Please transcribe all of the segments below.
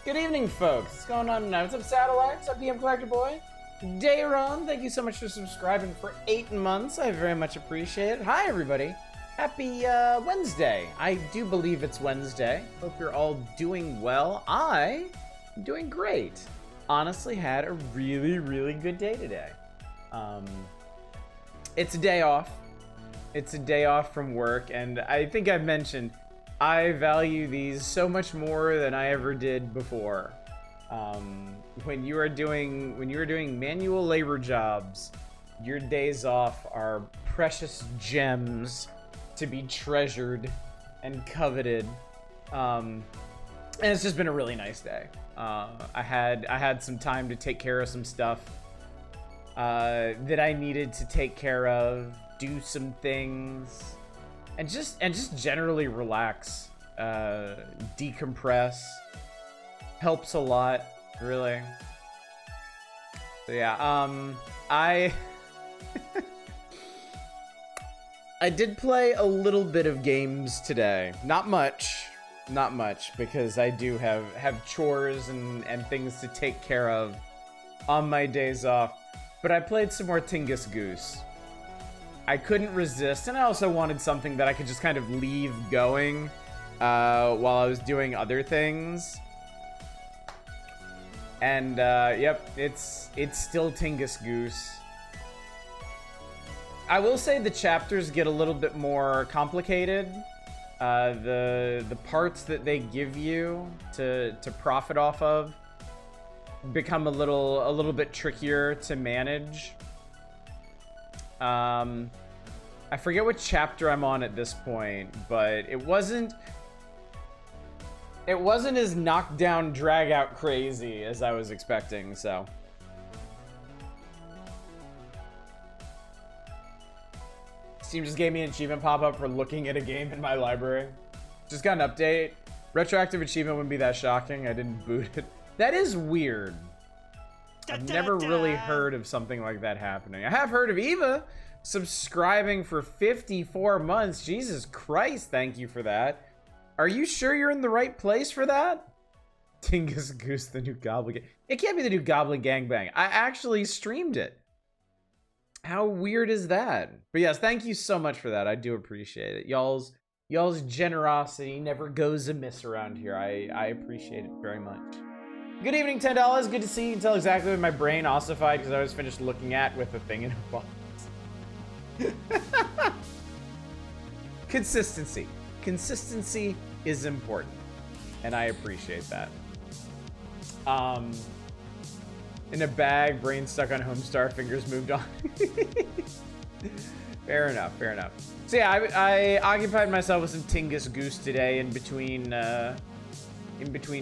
Good evening, folks. What's going on tonight? What's up, Satellite? What's up, PM Collector Boy? Dayron, thank you so much for subscribing for 8 months. I very much appreciate it. Hi, everybody. Happy Wednesday. I do believe it's Wednesday. Hope you're all doing well. I'm doing great. Honestly, had a really, really good day today. It's a day off. It's a day off from work, and I think I've mentioned I value these so much more than I ever did before. When you are doing manual labor jobs, your days off are precious gems to be treasured and coveted. And it's just been a really nice day. I had some time to take care of some stuff that I needed to take care of, do some things. And just generally relax, decompress, helps a lot, really. So yeah, I did play a little bit of games today. Not much, because I do have chores and things to take care of on my days off. But I played some more Tingus Goose. I couldn't resist, and I also wanted something that I could just kind of leave going while I was doing other things. And yep, it's still Tingus Goose. I will say the chapters get a little bit more complicated. The parts that they give you to profit off of become a little bit trickier to manage. I forget what chapter I'm on at this point, but it wasn't as knockdown, drag out crazy as I was expecting, so. Steam just gave me an achievement pop-up for looking at a game in my library. Just got an update. Retroactive achievement wouldn't be that shocking. I didn't boot it. That is weird. I've never really heard of something like that happening. I have heard of Eva subscribing for 54 months. Jesus Christ, thank you for that. Are you sure you're in the right place for that? Tingus Goose, the new Goblin Gang. It can't be the new Goblin Gangbang. I actually streamed it. How weird is that? But yes, thank you so much for that. I do appreciate it. Y'all's generosity never goes amiss around here. I appreciate it very much. Good evening, $10. Good to see you. You can tell exactly what my brain ossified because I was finished looking at with a thing in a box. Consistency. Consistency is important, and I appreciate that. In a bag, brain stuck on Homestar, fingers moved on. Fair enough, fair enough. So yeah, I occupied myself with some Tingus Goose today in between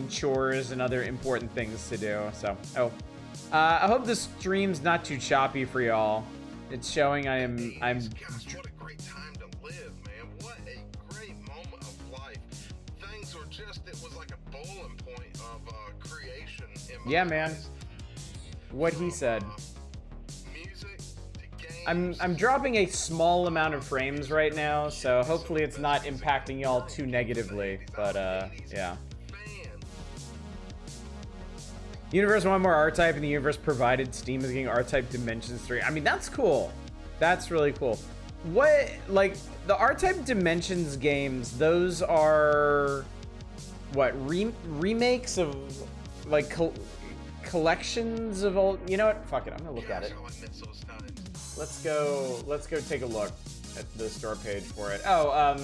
chores and other important things to do. So, I hope the stream's not too choppy for y'all. It's showing I'm. Gosh, what a great time to live, man! What a great moment of life. Things were just, it was like a bowling point of creation. Yeah, man. What he said. Music to games. I'm dropping a small amount of frames right now, so hopefully it's not impacting y'all too negatively. But yeah. Universe wanted more R-Type, and the universe provided. Steam is getting R-Type Dimensions 3. I mean, that's cool. That's really cool. What, like, the R-Type Dimensions games, those are, what, remakes of, like, collections of old, you know what? Fuck it, I'm gonna look at it. Let's go take a look at the store page for it. Oh, I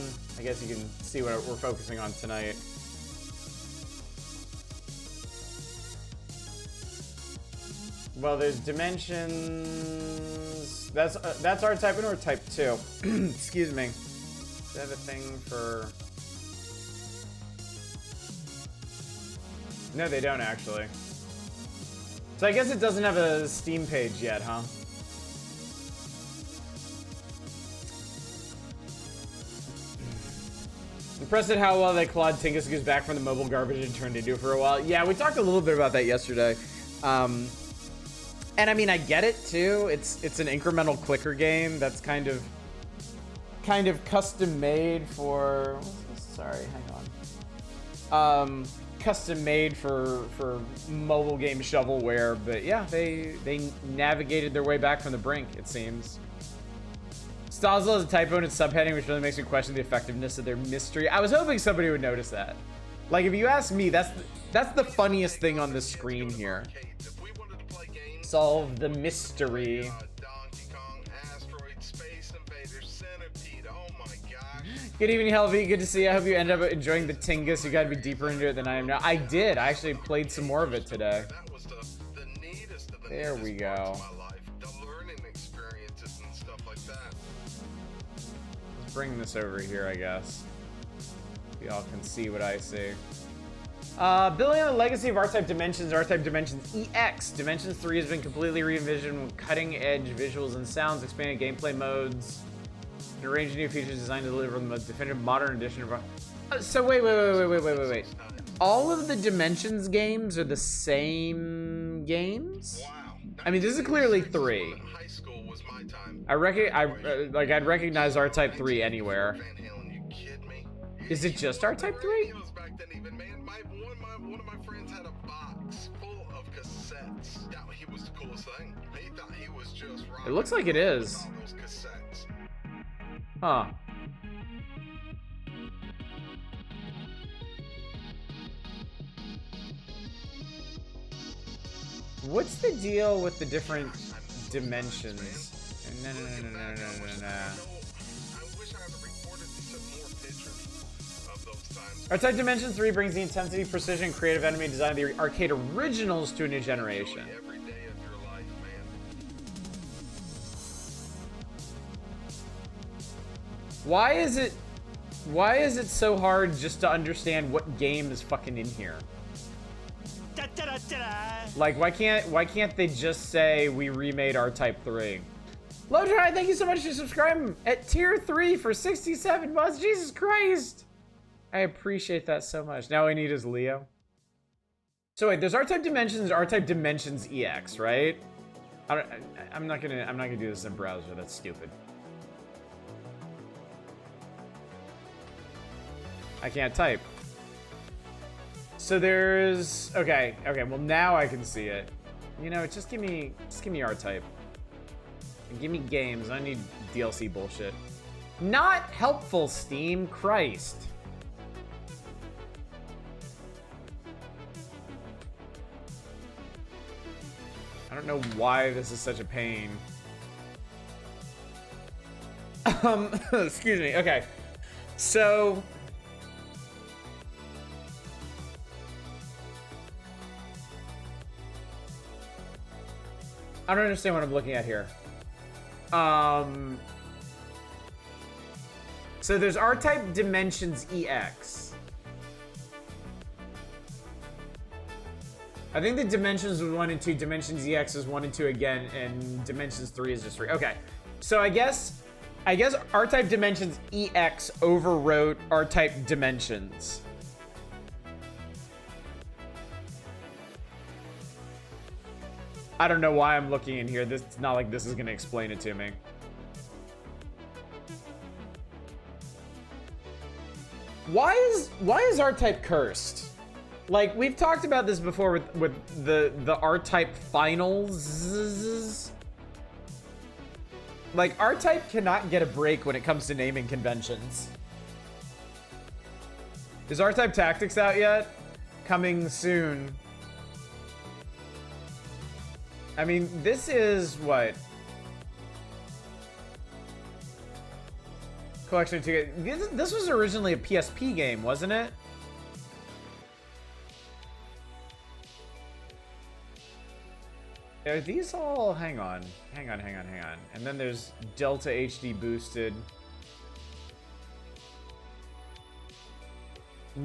guess you can see what we're focusing on tonight. Well, there's Dimensions. That's R-Type and R-Type 2. Excuse me. they have a thing for... No, they don't actually. So I guess it doesn't have a Steam page yet, huh? Impressed at how well they clawed Tingus goes back from the mobile garbage and turned into it for a while. Yeah, we talked a little bit about that yesterday. And I mean, I get it too. It's an incremental clicker game that's kind of custom made for. Sorry, hang on. Custom made for mobile game shovelware, but yeah, they navigated their way back from the brink. It seems. Stazla is a typo in its subheading, which really makes me question the effectiveness of their mystery. I was hoping somebody would notice that. Like, if you ask me, that's the funniest thing on the screen here. Solve the mystery. Good evening, Helvy. Good to see you. I hope you end up enjoying the Tingus. You gotta be deeper into it than I am now. I did. I actually played some more of it today. There we go. Bring this over here, I guess. Y'all can see what I see. Building on the legacy of R-Type Dimensions, R-Type Dimensions EX. Dimensions 3 has been completely re-envisioned with cutting-edge visuals and sounds, expanded gameplay modes, and a range of new features designed to deliver the most definitive modern edition of... So wait. All of the Dimensions games are the same games? Wow. I mean, this is clearly 3. I'd recognize R-Type 3 anywhere. Is it just R-Type 3? One of my friends had a box full of cassettes. Yeah, he was the coolest thing. He thought he was just right. It looks like it is. Huh. What's the deal with the different dimensions? No. R-Type Dimensions 3 brings the intensity, precision, and creative enemy design of the arcade originals to a new generation. Why is it so hard just to understand what game is fucking in here? Like, why can't they just say we remade R-Type 3? Lowtry, thank you so much for subscribing at tier 3 for 67 months. Jesus Christ. I appreciate that so much. Now all I need is Leo. So wait, there's R-Type Dimensions, R-Type Dimensions EX, right? I'm not gonna do this in browser. That's stupid. I can't type. So there's okay. Well, now I can see it. You know, just give me R-Type. And give me games. I need DLC bullshit. Not helpful, Steam. Christ. I don't know why this is such a pain. Excuse me. Okay. So I don't understand what I'm looking at here. So there's R-Type Dimensions EX. I think the Dimensions was 1 and 2, Dimensions EX is 1 and 2 again, and Dimensions 3 is just 3. Okay, so I guess R-Type Dimensions EX overwrote R-Type Dimensions. I don't know why I'm looking in here. It's not like this is gonna explain it to me. Why is R-Type cursed? Like, we've talked about this before with the R-Type finals. Like, R-Type cannot get a break when it comes to naming conventions. Is R-Type Tactics out yet? Coming soon. I mean, this is what? Collection 2. This was originally a PSP game, wasn't it? Are these all? Hang on. And then there's Delta HD Boosted.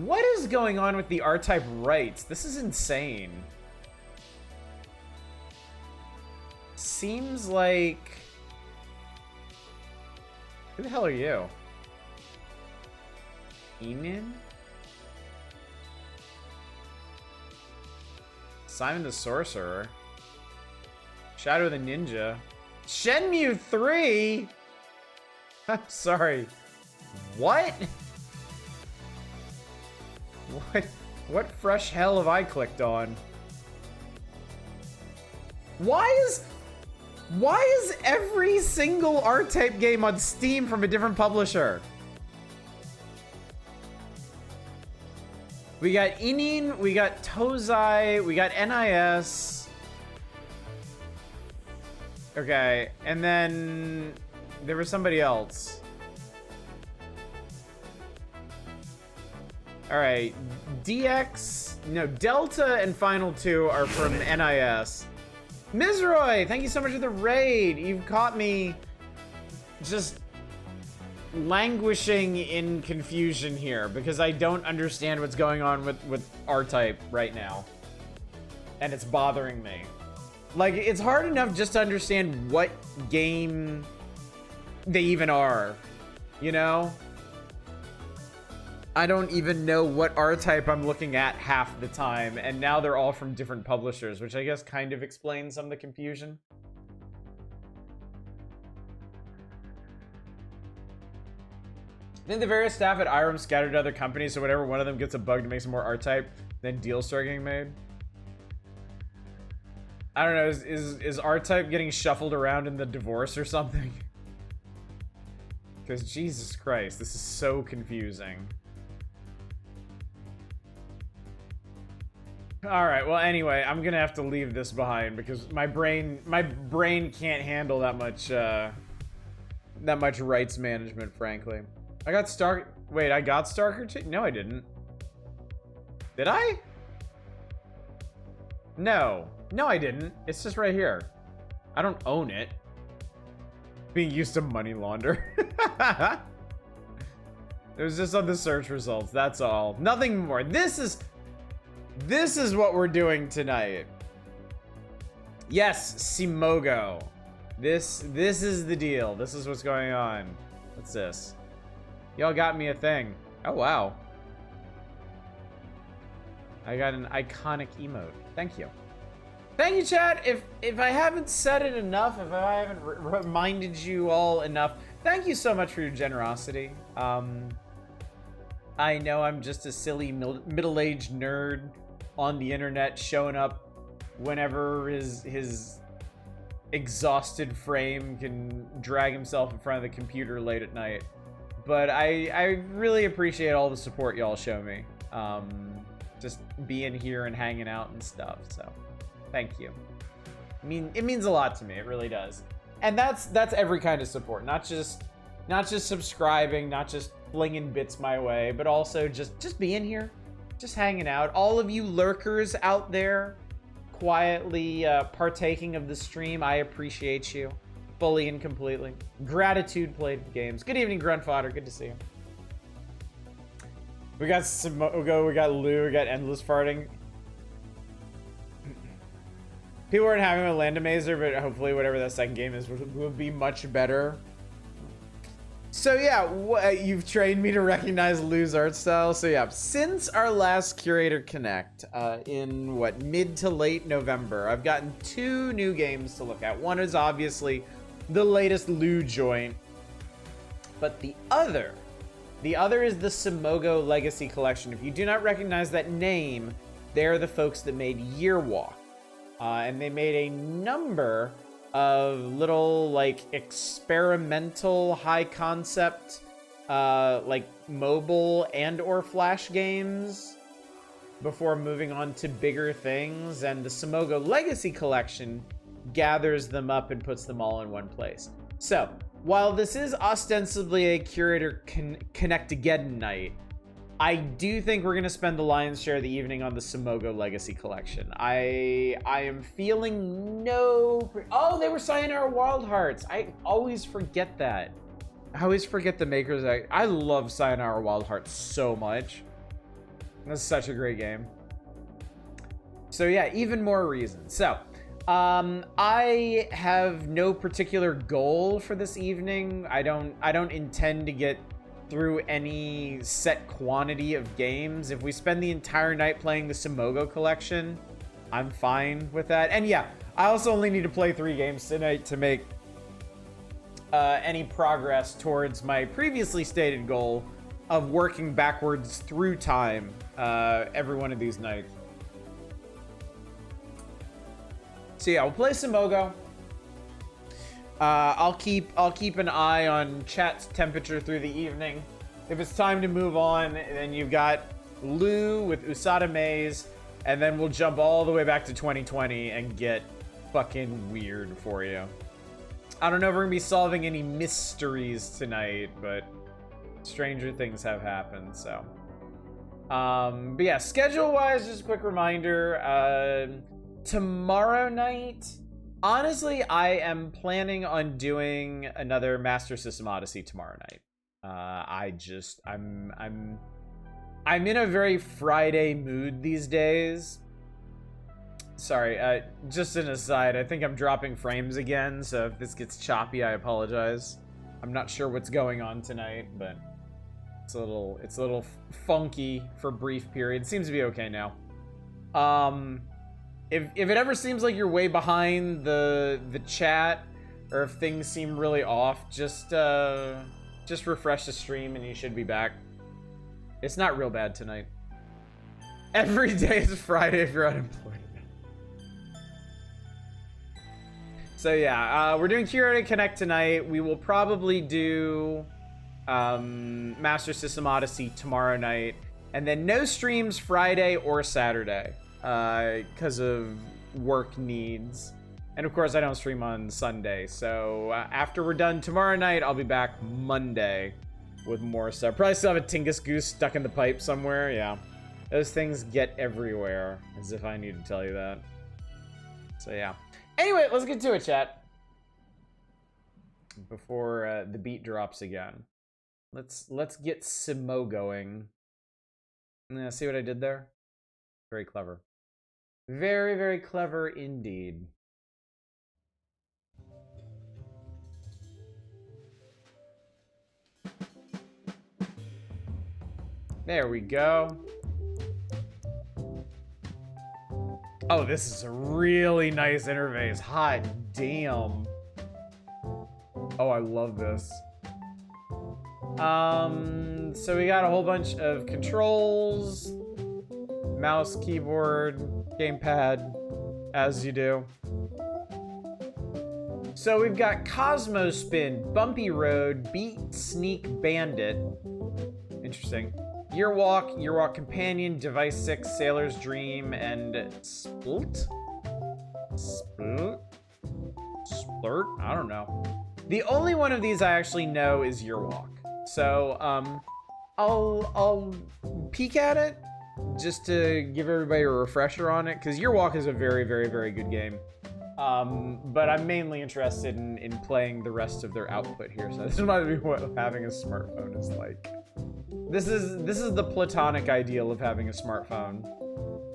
What is going on with the R-Type rights? This is insane. Seems like... Who the hell are you? Eamon? Simon the Sorcerer. Shadow the Ninja. Shenmue 3? I'm sorry. What? What fresh hell have I clicked on? Why is every single R-Type game on Steam from a different publisher? We got Inin, we got Tozai, we got NIS. Okay, and then there was somebody else. All right, Delta and Final 2 are from NIS. Mizroy, thank you so much for the raid. You've caught me just languishing in confusion here because I don't understand what's going on with R-Type right now. And it's bothering me. Like, it's hard enough just to understand what game they even are, you know? I don't even know what R-Type I'm looking at half the time, and now they're all from different publishers, which I guess kind of explains some of the confusion. I think the various staff at Irem scattered to other companies, so whenever one of them gets a bug to make some more R-Type, then deals start getting made. I don't know, is R-Type getting shuffled around in the divorce or something? Because Jesus Christ, this is so confusing. All right, well, anyway, I'm gonna have to leave this behind because my brain can't handle that much rights management, frankly. I got Wait, I got Starker too? No, I didn't. Did I? No, I didn't. It's just right here. I don't own it. Being used to money launder. It was just on the search results. That's all. Nothing more. This is what we're doing tonight. Yes, Simogo. This is the deal. This is what's going on. What's this? Y'all got me a thing. Oh, wow. I got an iconic emote. Thank you. Thank you, chat. If I haven't said it enough, if I haven't reminded you all enough, thank you so much for your generosity. I know I'm just a silly middle-aged nerd on the internet showing up whenever his exhausted frame can drag himself in front of the computer late at night. But I really appreciate all the support y'all show me. Just being here and hanging out and stuff, so thank you. I mean, it means a lot to me, it really does. And that's every kind of support, not just subscribing, not just flinging bits my way, but also just being here, just hanging out. All of you lurkers out there quietly partaking of the stream, I appreciate you fully and completely. Gratitude played games. Good evening, Grunt Fodder. Good to see you. We got Simogo, we got Lou, we got Endless Farting. People aren't having a Landamazer, but hopefully whatever that second game is will be much better. So yeah, you've trained me to recognize Lou's art style. So yeah, since our last Curator Connect in mid to late November, I've gotten 2 new games to look at. One is obviously the latest Lou joint, but the other is the Simogo Legacy Collection. If you do not recognize that name, they're the folks that made Yearwalk. And they made a number of little, like, experimental, high concept, like, mobile and or flash games before moving on to bigger things. And the Simogo Legacy Collection gathers them up and puts them all in one place. So, while this is ostensibly a Curator Connectageddon night, I do think we're going to spend the lion's share of the evening on the Simogo Legacy Collection. I am feeling oh, they were Sayonara Wild Hearts. I always forget that. I always forget the makers. I love Sayonara Wild Hearts so much. That's such a great game. So yeah, even more reasons. So, I have no particular goal for this evening. I don't intend to get through any set quantity of games. If we spend the entire night playing the Simogo collection, I'm fine with that. And yeah, I also only need to play 3 games tonight to make any progress towards my previously stated goal of working backwards through time every one of these nights. So yeah, we'll play Simogo. I'll keep an eye on chat's temperature through the evening. If it's time to move on, then you've got Lou with UsadaMaze, and then we'll jump all the way back to 2020 and get fucking weird for you. I don't know if we're gonna be solving any mysteries tonight, but stranger things have happened, so. But yeah, schedule-wise, just a quick reminder, tomorrow night, honestly, I am planning on doing another Master System Odyssey tomorrow night. I'm in a very Friday mood these days. Sorry, just an aside, I think I'm dropping frames again, so if this gets choppy, I apologize. I'm not sure what's going on tonight, but it's a little funky for a brief period. Seems to be okay now. If it ever seems like you're way behind the chat, or if things seem really off, just refresh the stream and you should be back. It's not real bad tonight. Every day is Friday if you're unemployed. So yeah, we're doing Curator Connect tonight. We will probably do Master System Odyssey tomorrow night. And then no streams Friday or Saturday because of work needs. And of course, I don't stream on Sunday. So after we're done tomorrow night, I'll be back Monday with more stuff. Probably still have a Tingus Goose stuck in the pipe somewhere. Yeah, those things get everywhere, as if I need to tell you that. So yeah. Anyway, let's get to it, chat. Before the beat drops again. Let's get Simo going. Yeah, see what I did there? Very clever. Very, very clever indeed. There we go. Oh, this is a really nice interface. Hot damn. Oh, I love this. So we got a whole bunch of controls, mouse, keyboard, gamepad, as you do. So we've got Cosmo Spin, Bumpy Road, Beat, Sneak, Bandit. Interesting. Year Walk Companion, Device 6, Sailor's Dream, and Splurt? Splurt? I don't know. The only one of these I actually know is Year Walk. So, I'll peek at it just to give everybody a refresher on it, because Year Walk is a very, very, very good game. But I'm mainly interested in playing the rest of their output here. So this reminds me of what having a smartphone is like. This is the platonic ideal of having a smartphone.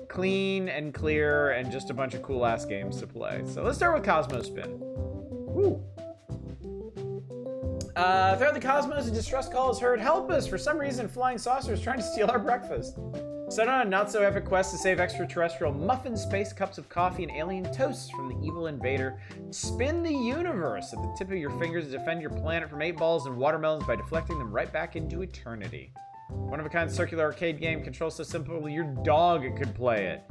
Clean and clear and just a bunch of cool ass games to play. So let's start with Cosmo Spin. Woo. Throughout the cosmos, a distress call is heard. Help us! For some reason, flying saucers trying to steal our breakfast. Set on a not-so-epic quest to save extraterrestrial muffins, space cups of coffee, and alien toasts from the evil invader. Spin the universe at the tip of your fingers to defend your planet from 8 balls and watermelons by deflecting them right back into eternity. One-of-a-kind circular arcade game, controls so simple your dog could play it.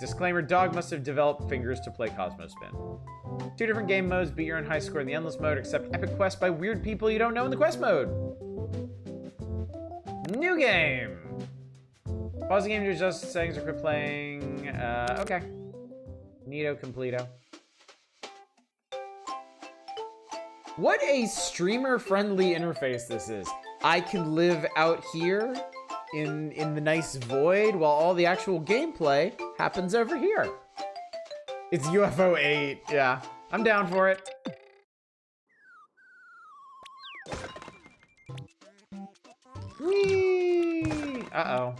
Disclaimer, dog must have developed fingers to play Cosmo Spin. 2 different game modes, beat your own high score in the endless mode, except epic quests by weird people you don't know in the quest mode. New game. Pause the game to adjust the settings or quit playing. Okay. Neato completo. What a streamer-friendly interface this is. I can live out here in the nice void while all the actual gameplay happens over here. It's UFO 8. Yeah, I'm down for it. Whee! Uh-oh.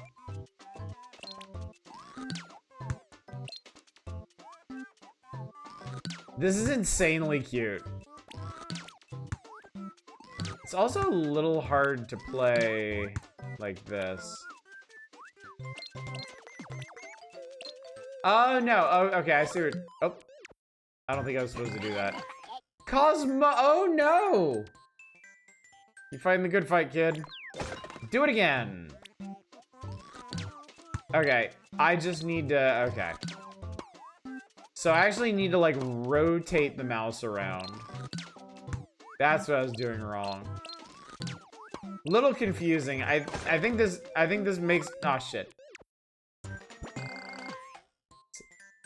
This is insanely cute. It's also a little hard to play like this. Oh, no. Oh, okay, I see what... Oh. I don't think I was supposed to do that. Cosmo... Oh, no! You fighting the good fight, kid. Do it again. Okay, I just need to... Okay. So I actually need to, like, rotate the mouse around. That's what I was doing wrong. Little confusing. I think this makes... Oh, shit.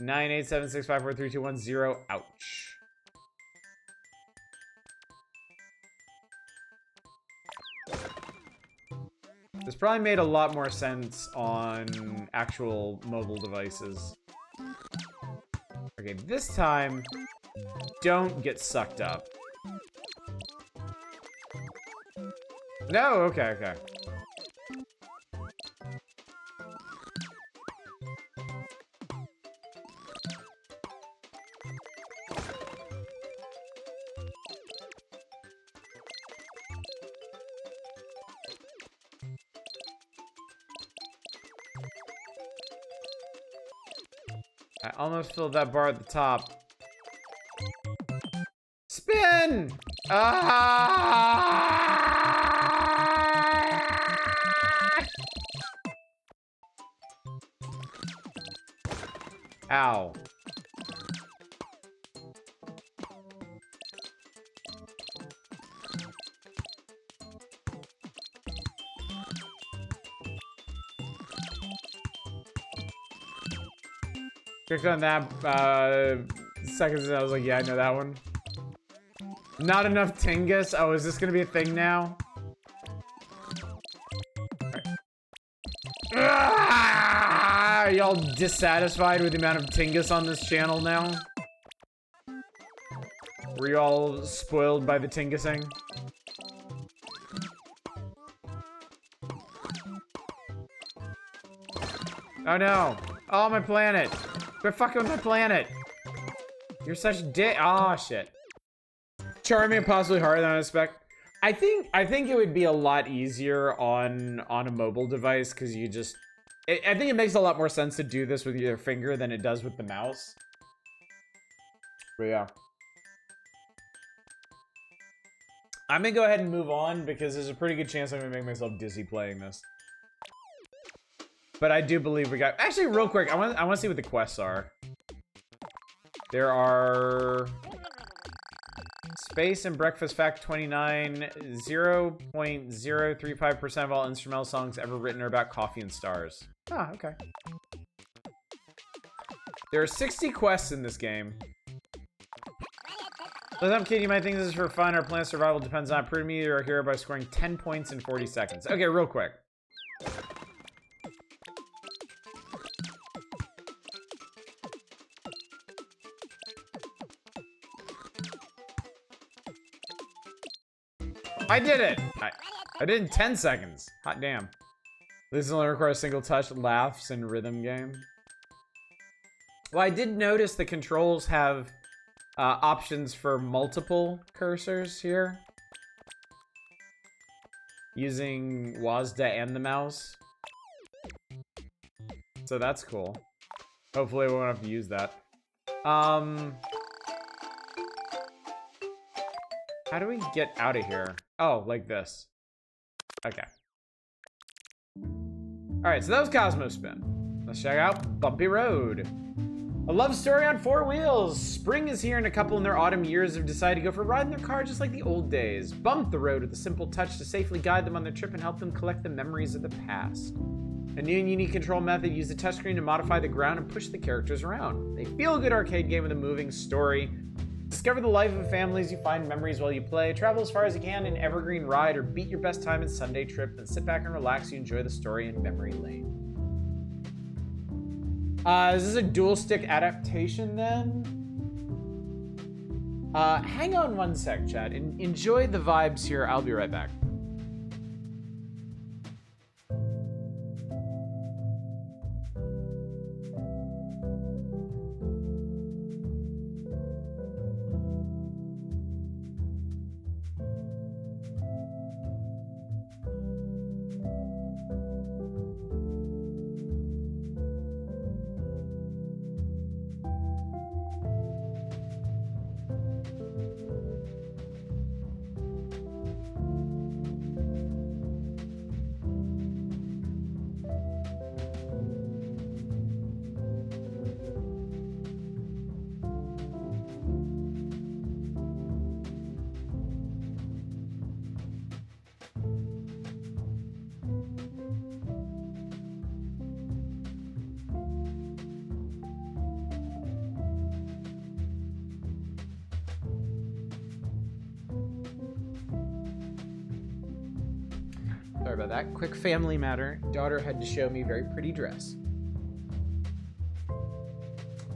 987654321 Ouch. This probably made a lot more sense on actual mobile devices. Okay, this time, don't get sucked up. No, okay, okay. I almost filled that bar at the top. Spin! Ah! Ow. Clicked on that seconds and I was like, yeah, I know that one. Not enough Tingus. Oh, is this gonna be a thing now? Are y'all dissatisfied with the amount of Tingus on this channel now? Were you all spoiled by the Tingusing? Oh no! Oh, my planet! Quit fucking with my planet! You're such dick. Oh shit. Charming and possibly harder than I expect. I think it would be a lot easier on a mobile device because you just... I think it makes a lot more sense to do this with your finger than it does with the mouse. But yeah. I'm gonna go ahead and move on because there's a pretty good chance I'm gonna make myself dizzy playing this. But I do believe we got... Actually, real quick, I want to see what the quests are. There are... Space and Breakfast Fact 29, 0.035% of all instrumental songs ever written are about coffee and stars. Ah, okay. There are 60 quests in this game. Look up, kid, you might think this is for fun. Our plan of survival depends on proving me you're a hero by scoring 10 points in 40 seconds. Okay, real quick. I did it! I did it in 10 seconds. Hot damn. This only requires single touch, laughs, and rhythm game. Well, I did notice the controls have options for multiple cursors here. Using WASD and the mouse. So that's cool. Hopefully we won't have to use that. How do we get out of here? Oh, like this. Okay. Alright, so that was Cosmo Spin. Let's check out Bumpy Road. A love story on 4 wheels. Spring is here and a couple in their autumn years have decided to go for a ride in their car just like the old days. Bump the road with a simple touch to safely guide them on their trip and help them collect the memories of the past. A new and unique control method uses the touchscreen to modify the ground and push the characters around. A feel-good arcade game with a moving story. Discover the life of a family as you find memories while you play. Travel as far as you can in Evergreen Ride or beat your best time in Sunday Trip. Then sit back and relax as you enjoy the story in Memory Lane. Is this a dual stick adaptation then? Hang on one sec, chat. Enjoy the vibes here. I'll be right back. Sorry about that. Quick family matter. Daughter had to show me very pretty dress.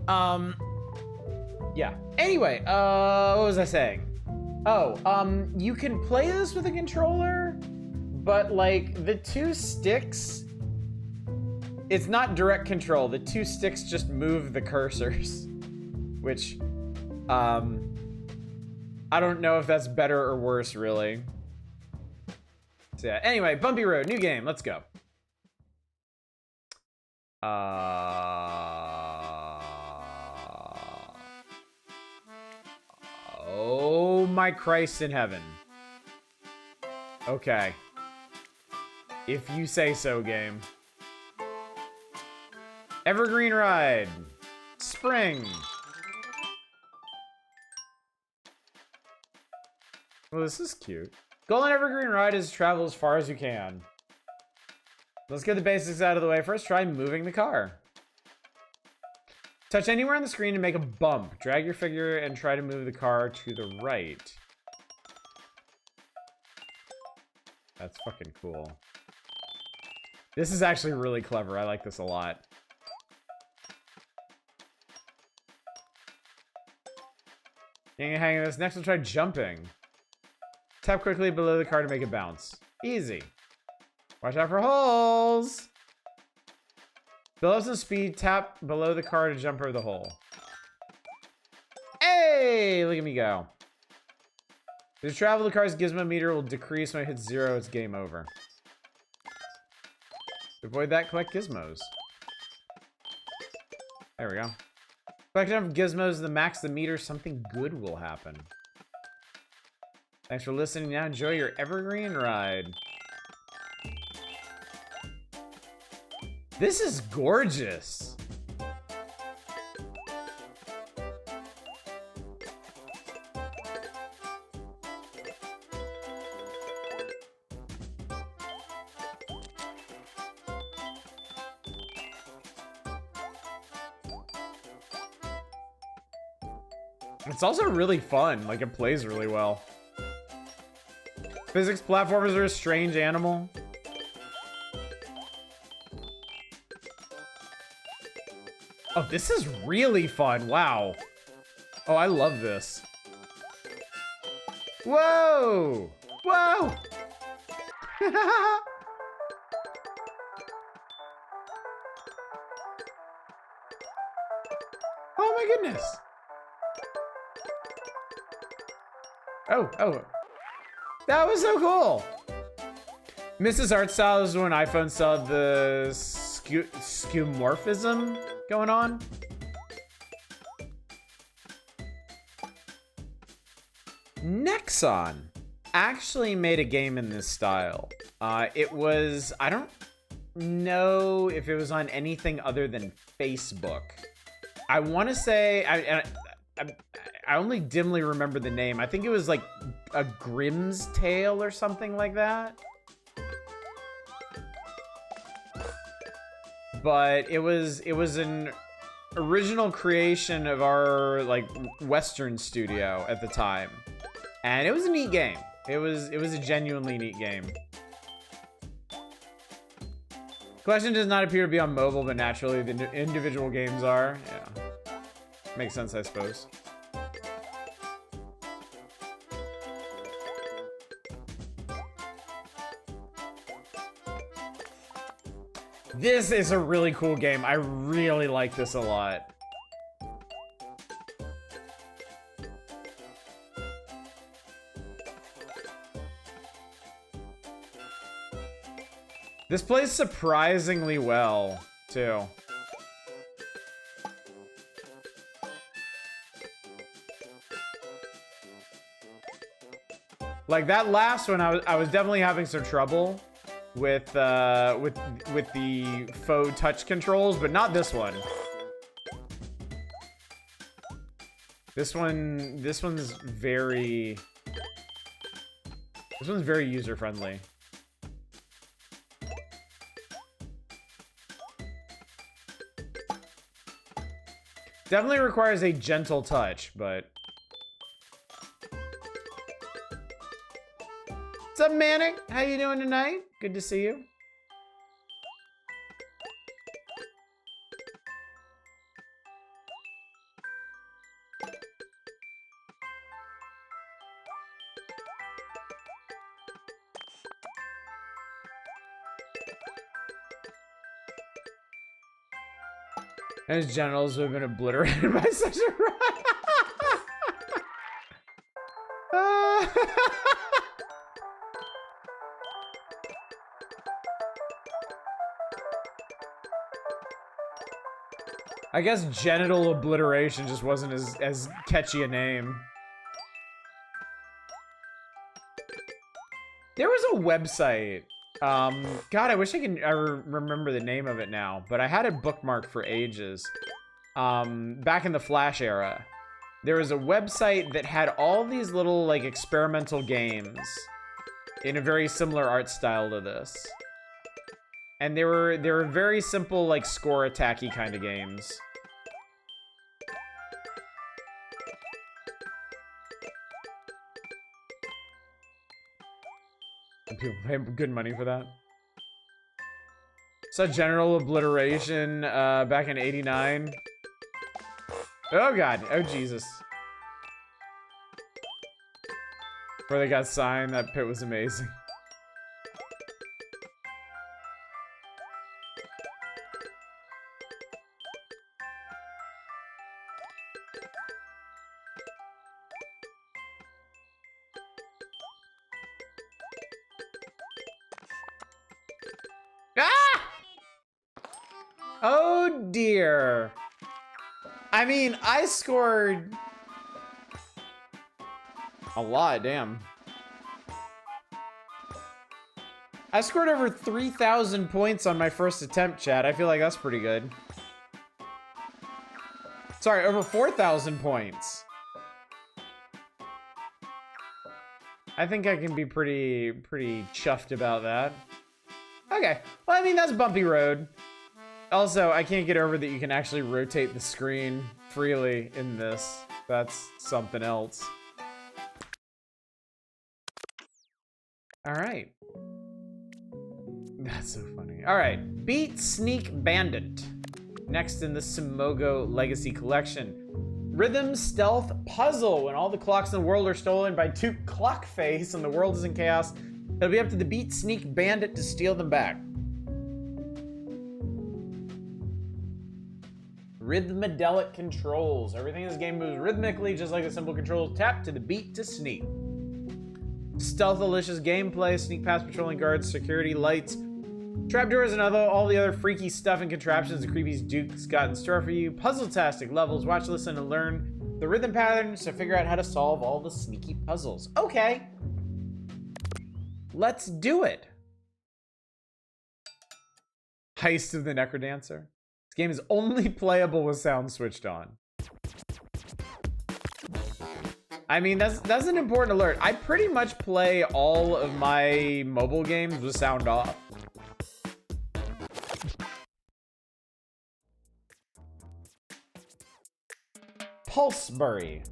Yeah. Anyway, what was I saying? Oh, you can play this with a controller, but like the two sticks, it's not direct control. The two sticks just move the cursors, which, I don't know if that's better or worse, really. So yeah, anyway, Bumpy Road, new game, let's go. Oh my Christ in heaven. Okay. If you say so, game. Evergreen Ride. Spring. Well, this is cute. Golden Evergreen Ride is travel as far as you can. Let's get the basics out of the way. First, try moving the car. Touch anywhere on the screen to make a bump. Drag your figure and try to move the car to the right. That's fucking cool. This is actually really clever. I like this a lot. Getting a hang of this. Next, we'll try jumping. Tap quickly below the car to make it bounce. Easy. Watch out for holes. Build up some speed. Tap below the car to jump over the hole. Hey! Look at me go. As you travel, the car's gizmo meter will decrease. When it hits 0, it's game over. To avoid that, collect gizmos. There we go. Collect enough gizmos to max the meter. Something good will happen. Thanks for listening. Now enjoy your Evergreen Ride. This is gorgeous. It's also really fun. Like, it plays really well. Physics platformers are a strange animal. Oh, this is really fun. Wow. Oh, I love this. Whoa! Whoa! Oh my goodness. Oh. That was so cool. Mrs. Art Style is when iPhone saw the skeuomorphism going on. Nexon actually made a game in this style. It was, I don't know if it was on anything other than Facebook. I want to say, I only dimly remember the name. I think it was like a Grimm's Tale or something like that. But it was an original creation of our like Western studio at the time. And it was a neat game. It was a genuinely neat game. Collection does not appear to be on mobile, but naturally the individual games are. Yeah. Makes sense, I suppose. This is a really cool game. I really like this a lot. This plays surprisingly well, too. Like that last one, I was definitely having some trouble with the faux touch controls, but not this one. This one's very user friendly. Definitely requires a gentle touch, but What's up, Manic? How you doing tonight? Good to see you. And his genitals have been obliterated by such a I guess genital obliteration just wasn't as catchy a name. There was a website. God, I wish I remember the name of it now, but I had it bookmarked for ages. Back in the Flash era, there was a website that had all these little like experimental games in a very similar art style to this. And they were very simple, like score attacky kind of games. And people pay good money for that. Saw General Obliteration back in '89. Oh god, oh Jesus. Where they got signed, that pit was amazing. Oh dear. I mean, I scored a lot, damn. I scored over 3,000 points on my first attempt, chat. I feel like that's pretty good. Sorry, over 4,000 points. I think I can be pretty chuffed about that. Okay, well, I mean, that's bumpy road. Also, I can't get over that you can actually rotate the screen freely in this. That's something else. All right. That's so funny. All right, Beat Sneak Bandit. Next in the Simogo Legacy Collection. Rhythm Stealth Puzzle. When all the clocks in the world are stolen by Toot Clockface and the world is in chaos, it'll be up to the Beat Sneak Bandit to steal them back. Rhythmadelic controls. Everything in this game moves rhythmically, just like the simple controls. Tap to the beat to sneak. Stealth-alicious gameplay, sneak past patrolling guards, security lights, trapdoors, and all the other freaky stuff and contraptions the creepy Duke's got in store for you. Puzzle-tastic levels. Watch, listen, and learn the rhythm patterns to figure out how to solve all the sneaky puzzles. Okay. Let's do it. Heist of the Necrodancer. This game is only playable with sound switched on. I mean, that's an important alert. I pretty much play all of my mobile games with sound off. Pulsebury.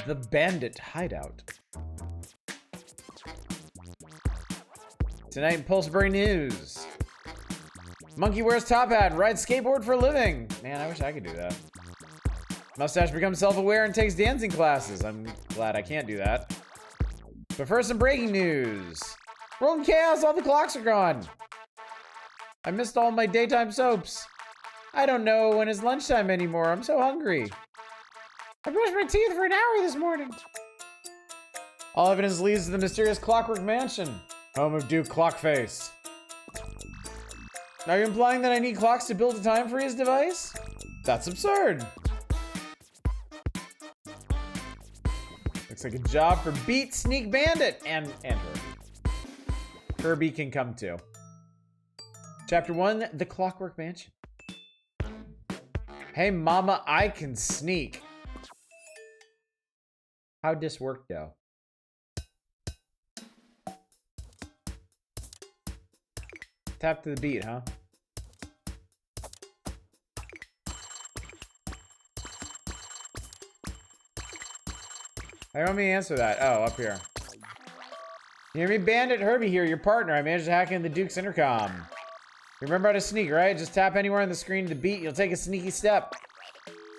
The Bandit Hideout. Tonight in Pulsebury News. Monkey wears top hat and rides skateboard for a living. Man, I wish I could do that. Mustache becomes self-aware and takes dancing classes. I'm glad I can't do that. But first, some breaking news. World in chaos, all the clocks are gone. I missed all my daytime soaps. I don't know when it's lunchtime anymore. I'm so hungry. I brushed my teeth for an hour this morning. All evidence leads to the mysterious Clockwork Mansion, home of Duke Clockface. Are you implying that I need clocks to build a time-freeze device? That's absurd. Looks like a job for Beat Sneak Bandit and Herbie. Herbie can come too. Chapter 1, The Clockwork Mansion. Hey mama, I can sneak. How'd this work though? Tap to the beat, huh? How do you want me to answer that? Oh, up here. You hear me? Bandit Herbie here, your partner. I managed to hack in the Duke's intercom. You remember how to sneak, right? Just tap anywhere on the screen to the beat. You'll take a sneaky step.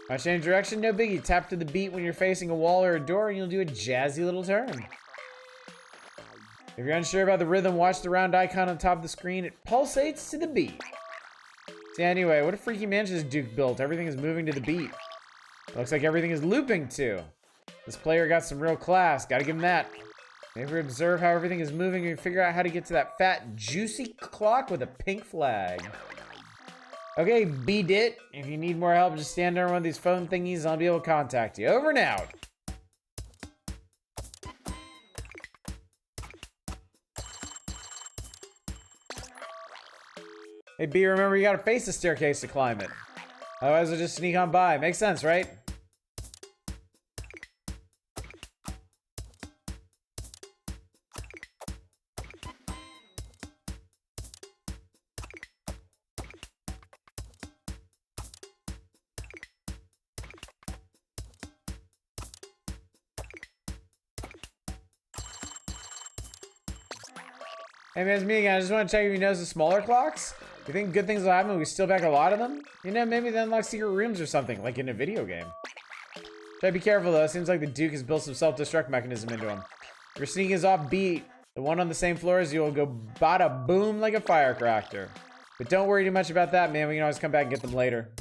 Want to change direction? No biggie. Tap to the beat when you're facing a wall or a door and you'll do a jazzy little turn. If you're unsure about the rhythm, watch the round icon on top of the screen. It pulsates to the beat. See, anyway, what a freaky mansion this Duke built. Everything is moving to the beat. Looks like everything is looping too. This player got some real class. Gotta give him that. Maybe observe how everything is moving and figure out how to get to that fat, juicy clock with a pink flag. Okay, beat it. If you need more help, just stand under one of these phone thingies and I'll be able to contact you. Over and out. Hey, B, remember you gotta face the staircase to climb it. Otherwise, it'll just sneak on by. Makes sense, right? Hey man, it's me again. I just want to check if you notice the smaller clocks. You think good things will happen if we steal back a lot of them? You know, maybe they unlock secret rooms or something, like in a video game. Try to be careful though. It seems like the Duke has built some self-destruct mechanism into him. If your sneaking is off beat, the one on the same floor as you will go bada boom like a firecracker. But don't worry too much about that, man. We can always come back and get them later.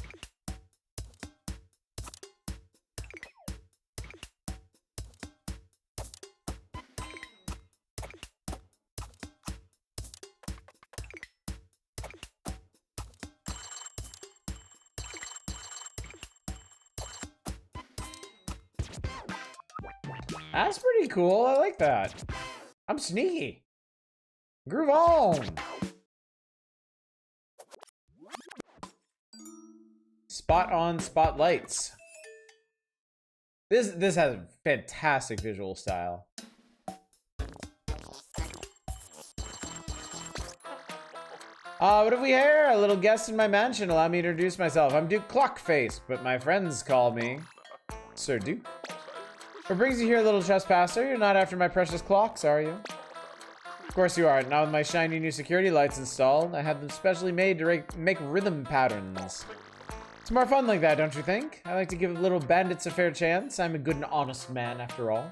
That's pretty cool. I like that. I'm sneaky. Groove on. Spot on spotlights. This has a fantastic visual style. What have we here? A little guest in my mansion. Allow me to introduce myself. I'm Duke Clockface, but my friends call me Sir Duke. What brings you here, little trespasser? You're not after my precious clocks, are you? Of course you aren't. Now with my shiny new security lights installed, I had them specially made to make rhythm patterns. It's more fun like that, don't you think? I like to give little bandits a fair chance. I'm a good and honest man, after all.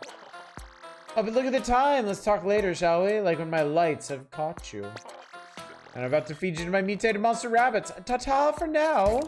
Oh, but look at the time. Let's talk later, shall we? Like when my lights have caught you. And I'm about to feed you to my mutated monster rabbits. Ta-ta for now.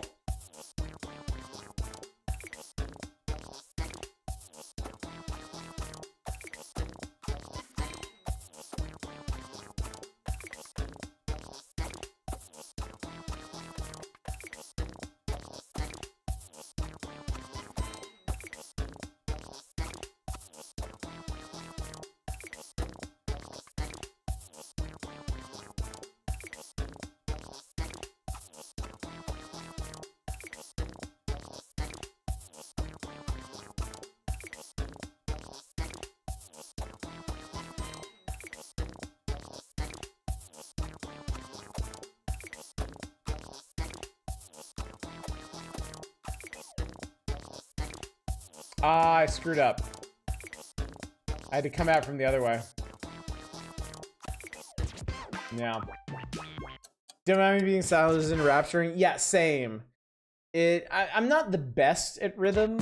Ah, I screwed up. I had to come out from the other way. Yeah. Don't mind me being silent and rapturing. Yeah, same. I'm not the best at rhythm.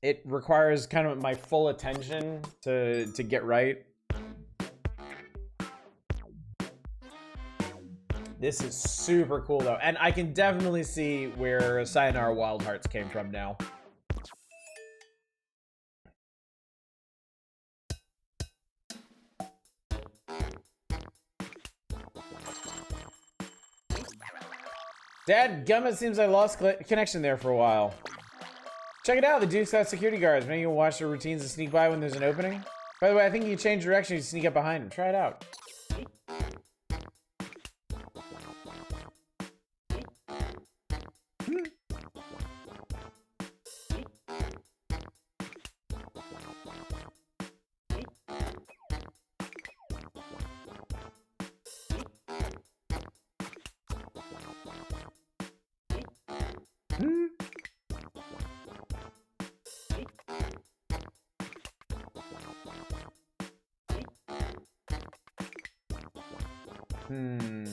It requires kind of my full attention to get right. This is super cool though. And I can definitely see where Sayonara Wild Hearts came from now. Dad, it seems I lost connection there for a while. Check it out, the Duke's got security guards. Maybe you can watch their routines and sneak by when there's an opening. By the way, I think you change direction, you sneak up behind him. Try it out. Hmm.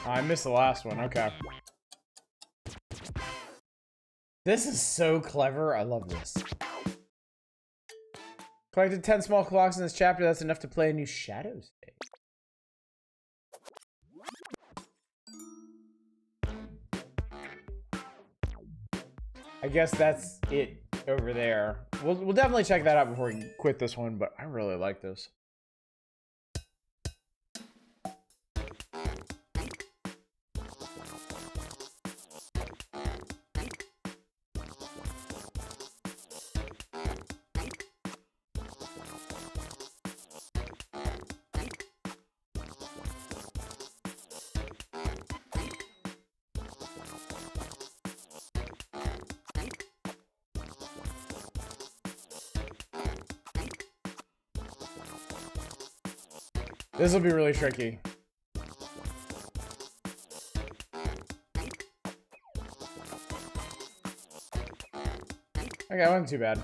Oh, I missed the last one. Okay. This is so clever. I love this. Collected 10 small clocks in this chapter. That's enough to play a new Shadow stage. I guess that's it over there. We'll definitely check that out before we quit this one, but I really like this. This will be really tricky. Okay, it wasn't too bad.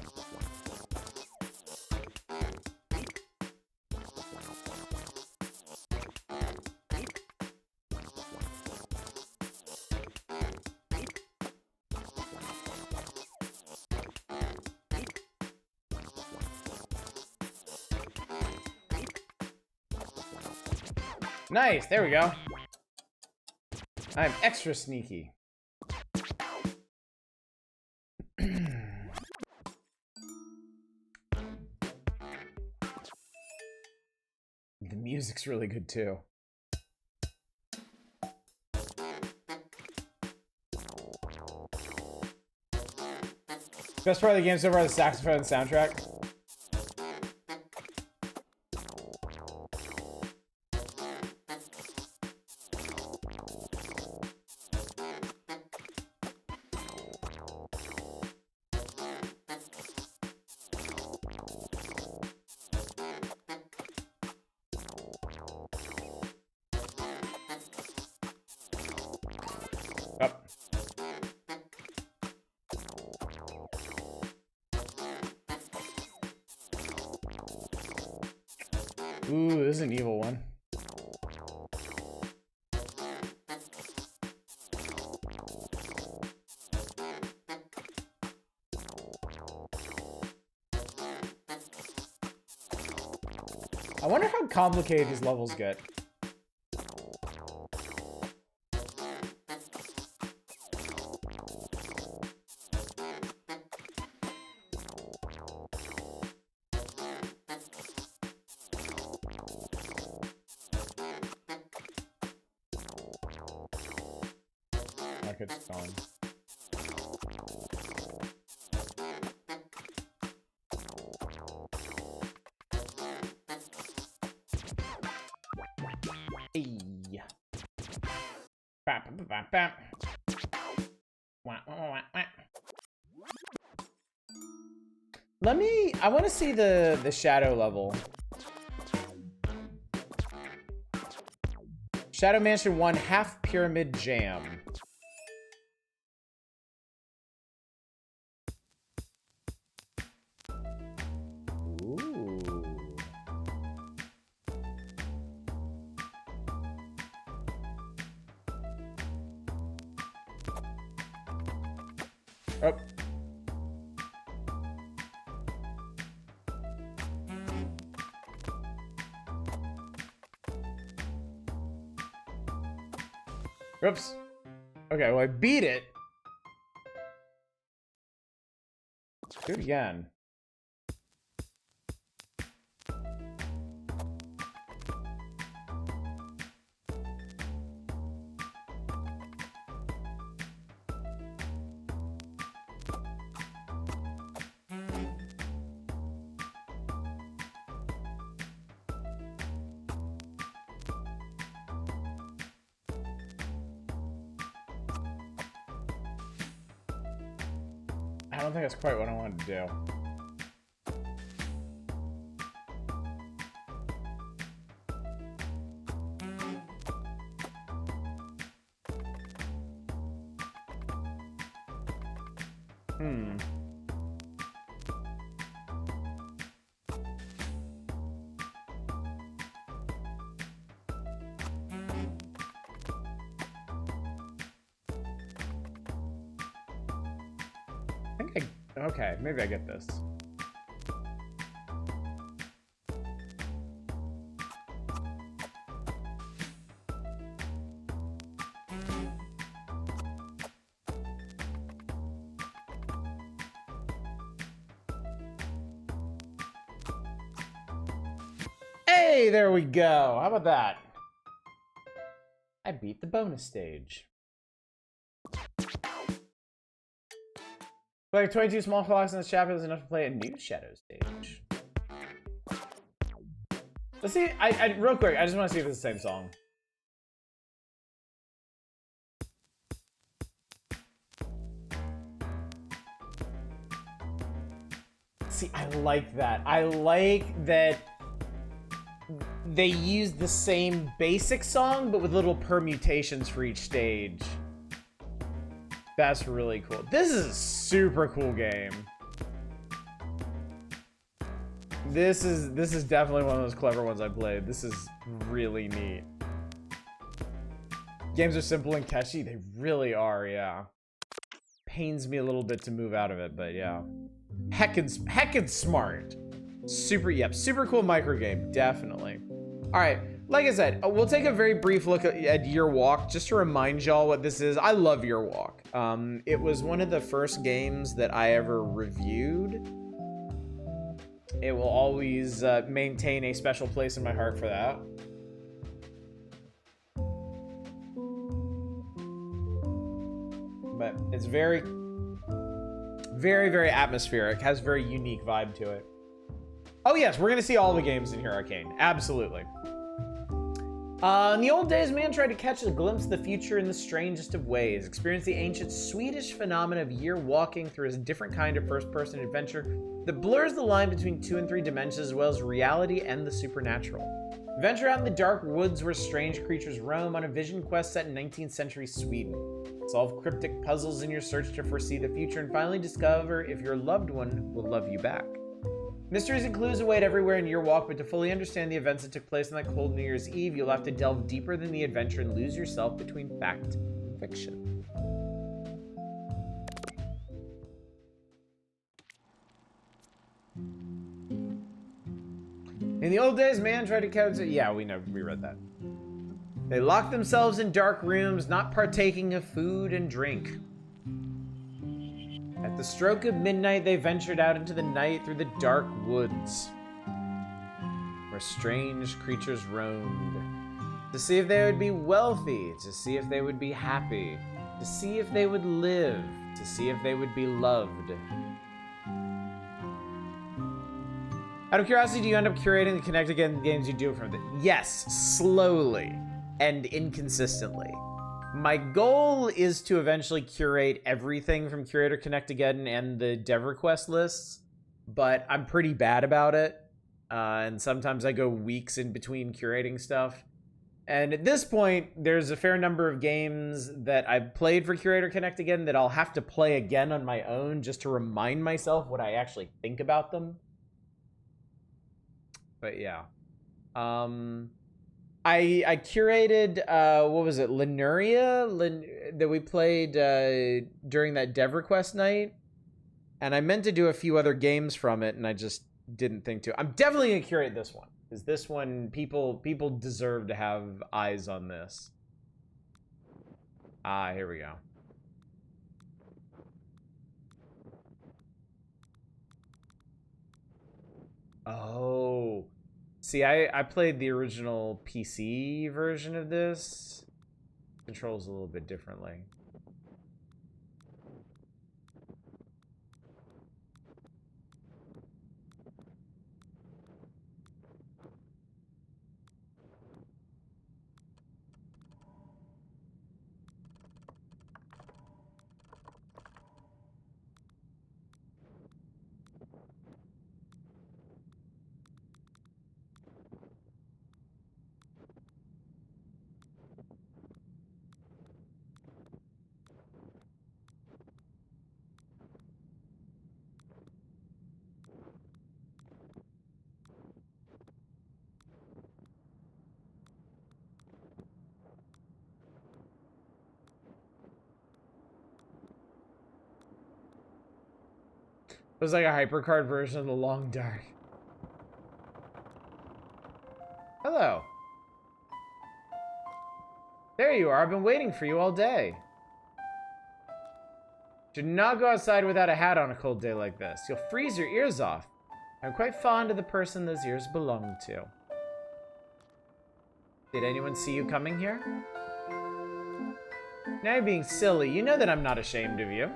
Nice, there we go. I'm extra sneaky. The music's really good too. Best part of the game so far, the saxophone soundtrack. Ooh, this is an evil one. I wonder how complicated these levels get. It's gone. Hey. Bap, bap, bap, bap. Wah, wah, wah, wah. Let me, I want to see the shadow level. Shadow Mansion 1 Half Pyramid Jam. Oh. Oops. Okay, well I beat it. Do it again. I don't think that's quite what I wanted to do. Hmm. Okay, maybe I get this. Hey, there we go. How about that? I beat the bonus stage. Like 22 small clocks in this chapter is enough to play a new shadow stage. Let's see. I real quick. I just want to see if it's the same song. See, I like that. I like that they use the same basic song, but with little permutations for each stage. That's really cool. This is a super cool game. This is definitely one of those clever ones I played. This is really neat. Games are simple and catchy. They really are, yeah. Pains me a little bit to move out of it, but yeah. Heckin' smart. Super cool micro game, definitely. All right, like I said, we'll take a very brief look at Year Walk just to remind y'all what this is. I love Year Walk. It was one of the first games that I ever reviewed. It will always maintain a special place in my heart for that. But it's very atmospheric, has a very unique vibe to it. Oh yes, we're gonna see all the games in here, Arcane. Absolutely. In the old days, man tried to catch a glimpse of the future in the strangest of ways. Experience the ancient Swedish phenomena of year walking through a different kind of first-person adventure that blurs the line between 2 and 3 dimensions as well as reality and the supernatural. Venture out in the dark woods where strange creatures roam on a vision quest set in 19th century Sweden. Solve cryptic puzzles in your search to foresee the future and finally discover if your loved one will love you back. Mysteries and clues await everywhere in Year Walk, but to fully understand the events that took place on that cold New Year's Eve, you'll have to delve deeper than the adventure and lose yourself between fact and fiction. In the old days, man tried to catch it. Yeah, we read that. They locked themselves in dark rooms, not partaking of food and drink. At the stroke of midnight, they ventured out into the night through the dark woods, where strange creatures roamed, to see if they would be wealthy, to see if they would be happy, to see if they would live, to see if they would be loved. Out of curiosity, do you end up curating the Connectageddon games you do from the... Yes, slowly and inconsistently. My goal is to eventually curate everything from Curator, Connectageddon, and the dev request lists, but I'm pretty bad about it, and sometimes I go weeks in between curating stuff. And at this point, there's a fair number of games that I've played for Curator, Connectageddon that I'll have to play again on my own just to remind myself what I actually think about them. But yeah. I curated, what was it, Lemuria? That we played during that dev request night. And I meant to do a few other games from it, and I just didn't think to. I'm definitely going to curate this one. Because this one, people deserve to have eyes on this. Ah, here we go. Oh. See, I played the original PC version of this. Controls a little bit differently. was like a hypercard version of the Long Dark. Hello. There you are. I've been waiting for you all day. Should not go outside without a hat on a cold day like this. You'll freeze your ears off. I'm quite fond of the person those ears belong to. Did anyone see you coming here? Now you're being silly. You know that I'm not ashamed of you.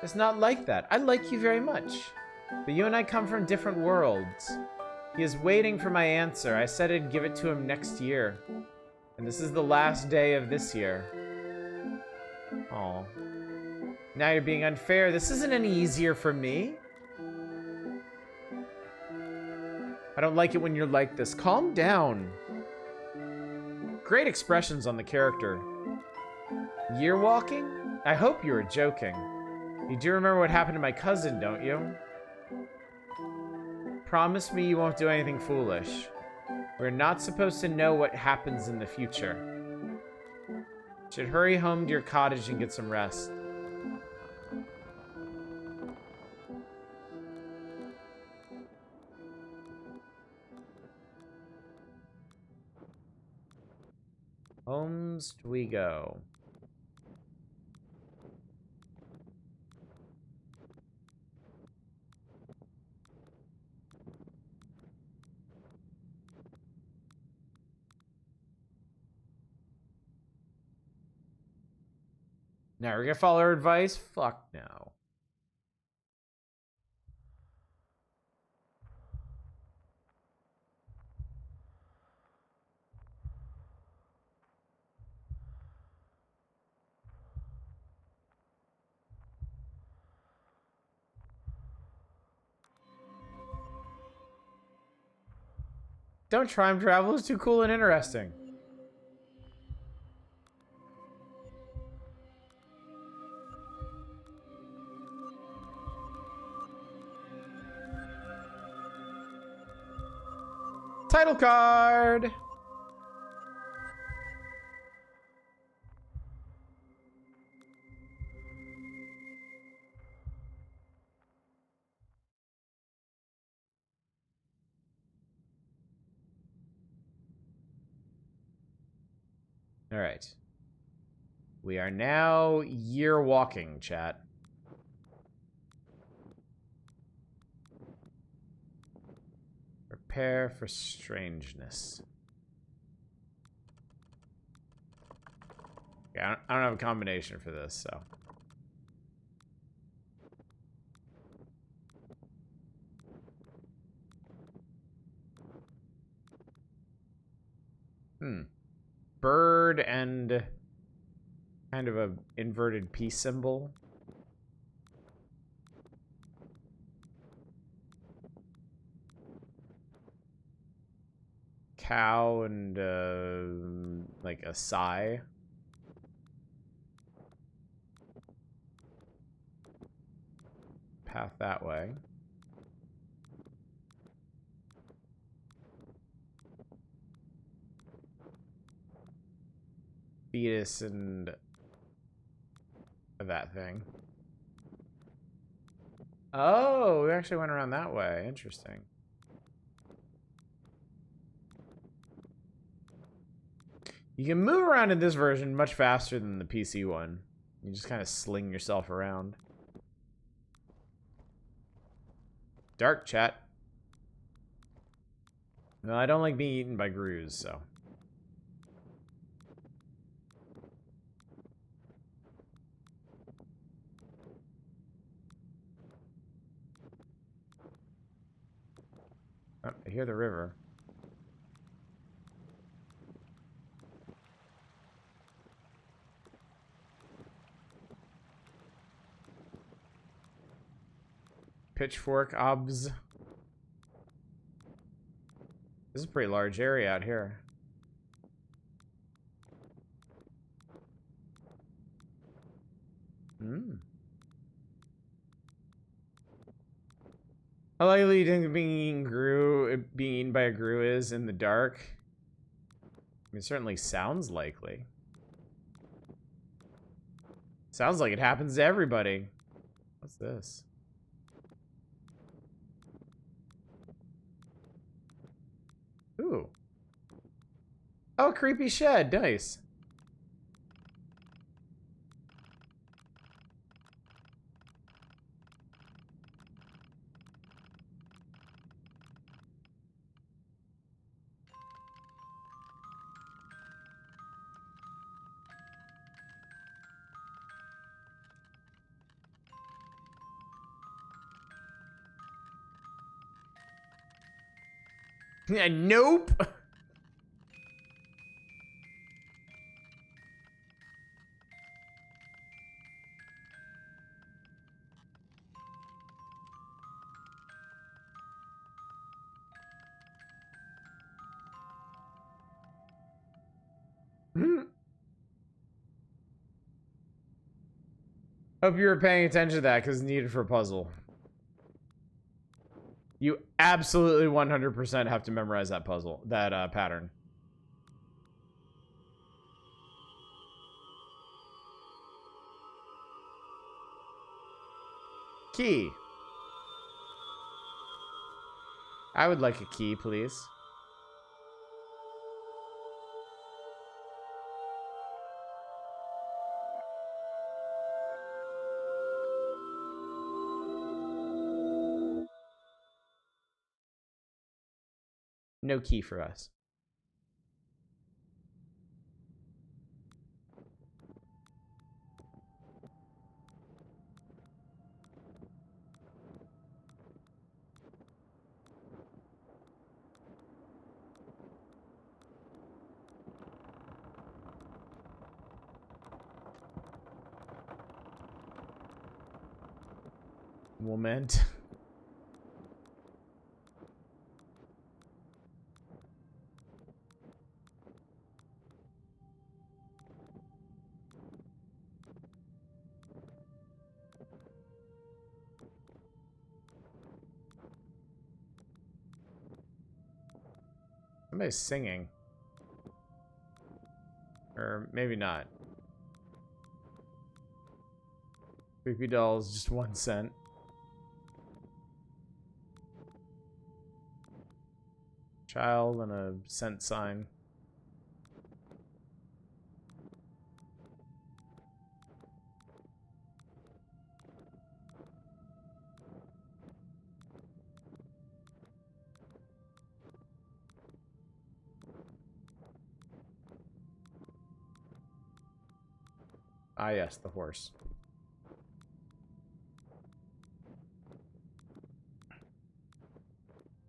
It's not like that. I like you very much. But you and I come from different worlds. He is waiting for my answer. I said I'd give it to him next year. And this is the last day of this year. Aw. Now you're being unfair. This isn't any easier for me. I don't like it when you're like this. Calm down. Great expressions on the character. Year walking? I hope you were joking. You do remember what happened to my cousin, don't you? Promise me you won't do anything foolish. We're not supposed to know what happens in the future. Should hurry home to your cottage and get some rest. Homes we go. Now we're gonna follow her advice? Fuck no. Don't time travel, it's too cool and interesting. Title card! All right. We are now year walking, chat. Prepare for strangeness. Yeah, I don't have a combination for this, so. Bird and kind of a inverted peace symbol. Cow and like a sigh. Path that way. Fetus and that thing. Oh, we actually went around that way. Interesting. You can move around in this version much faster than the PC one. You just kind of sling yourself around. Dark, chat. No, I don't like being eaten by Grooves, so. Oh, I hear the river. Pitchfork obs. This is a pretty large area out here. How likely do you think being eaten by a grue is in the dark? I mean, it certainly sounds likely. Sounds like it happens to everybody. What's this? Oh, creepy shed. Nice. Yeah, nope. Hope you were paying attention to that because it's needed for a puzzle. You absolutely 100% have to memorize that puzzle, that pattern. Key. I would like a key, please. No key for us. Moment. Somebody's singing. Or maybe not. Creepy dolls, just 1 cent. Child and a cent sign. Ah, yes, the horse.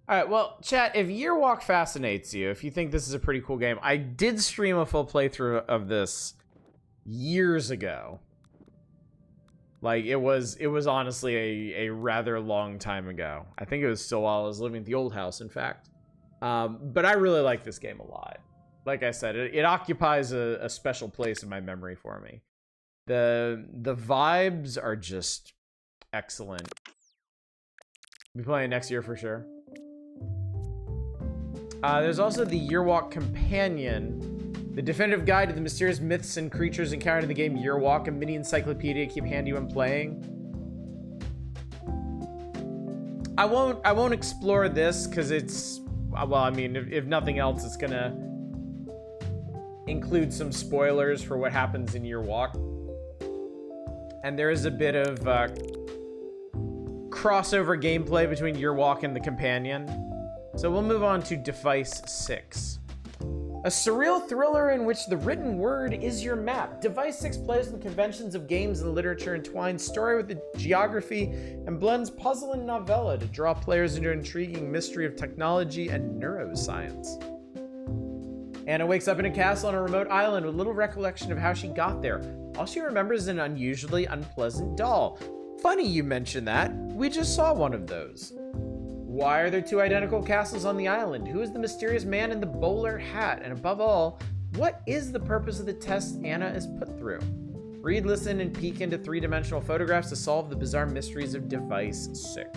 All right, well, chat, if Yearwalk fascinates you, if you think this is a pretty cool game, I did stream a full playthrough of this years ago. Like, it was honestly a rather long time ago. I think it was still while I was living at the old house, in fact. But I really like this game a lot. Like I said, it occupies a special place in my memory for me. The vibes are just excellent. Be playing next year for sure. There's also the Yearwalk Companion, the definitive guide to the mysterious myths and creatures encountered in the game Yearwalk, a mini encyclopedia to keep handy when playing. I won't explore this because it's, well, I mean, if nothing else, it's gonna include some spoilers for what happens in Yearwalk. And there is a bit of crossover gameplay between Yearwalk and the Companion. So we'll move on to Device 6. A surreal thriller in which the written word is your map. Device 6 plays with the conventions of games and literature, entwines story with the geography, and blends puzzle and novella to draw players into an intriguing mystery of technology and neuroscience. Anna wakes up in a castle on a remote island with little recollection of how she got there. All she remembers is an unusually unpleasant doll. Funny you mention that. We just saw one of those. Why are there 2 identical castles on the island? Who is the mysterious man in the bowler hat? And above all, what is the purpose of the test Anna is put through? Read, listen, and peek into 3-dimensional photographs to solve the bizarre mysteries of Device 6.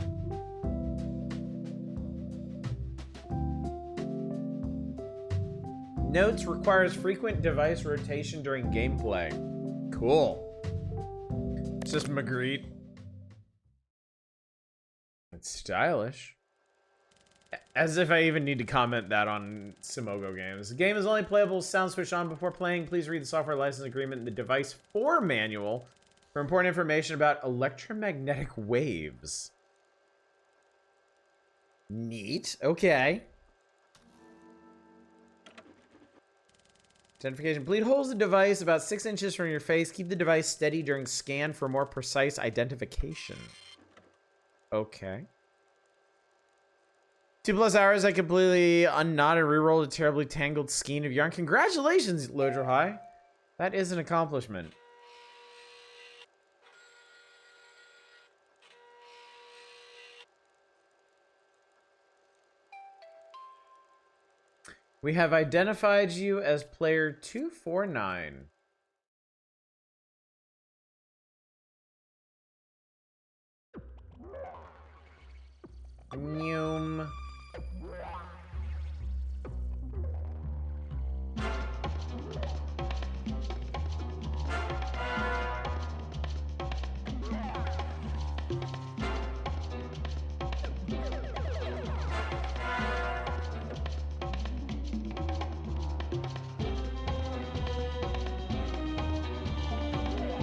Notes requires frequent device rotation during gameplay. Cool. It's just Magritte. It's stylish. As if I even need to comment that on Simogo games. The game is only playable with sound switched on before playing. Please read the software license agreement and the device for manual for important information about electromagnetic waves. Neat. Okay. Identification. Bleed holds the device about 6 inches from your face. Keep the device steady during scan for more precise identification. Okay. 2+ hours, I completely unknot and rerolled a terribly tangled skein of yarn. Congratulations, Lodro High. That is an accomplishment. We have identified you as player 249. Noom.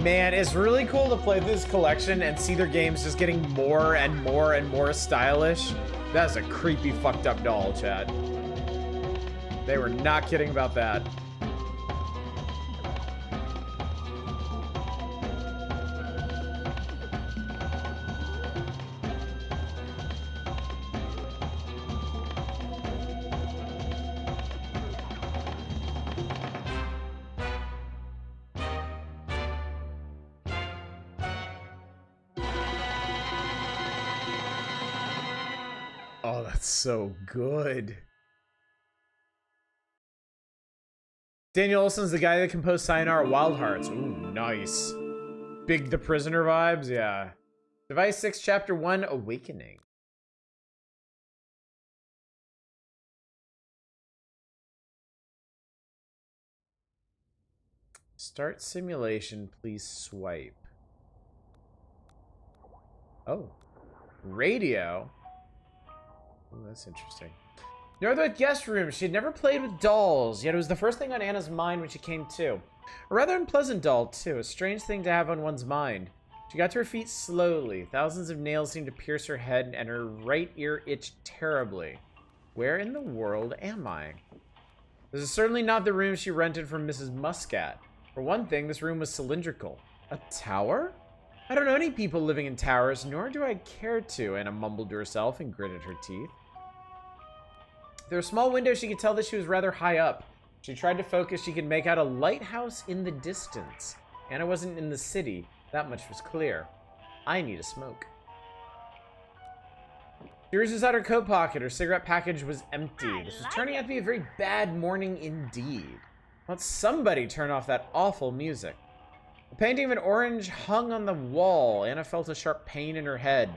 Man, it's really cool to play this collection and see their games just getting more and more and more stylish. That's a creepy, fucked up doll, chat. They were not kidding about that. Oh, that's so good. Daniel Olson's the guy that composed Sayonara Wild Hearts. Ooh, nice. Big the Prisoner vibes, yeah. Device 6, Chapter 1, Awakening. Start simulation, please swipe. Oh. Radio? Oh, that's interesting. Northwood guest room. She had never played with dolls, yet it was the first thing on Anna's mind when she came to. A rather unpleasant doll, too. A strange thing to have on one's mind. She got to her feet slowly. Thousands of nails seemed to pierce her head, and her right ear itched terribly. Where in the world am I? This is certainly not the room she rented from Mrs. Muscat. For one thing, this room was cylindrical. A tower? I don't know any people living in towers, nor do I care to, Anna mumbled to herself and gritted her teeth. Through a small window, she could tell that she was rather high up. She tried to focus. She could make out a lighthouse in the distance. Anna wasn't in the city. That much was clear. I need a smoke. She reached inside her coat pocket. Her cigarette package was empty. This was turning out to be a very bad morning indeed. Won't somebody turn off that awful music? A painting of an orange hung on the wall. Anna felt a sharp pain in her head.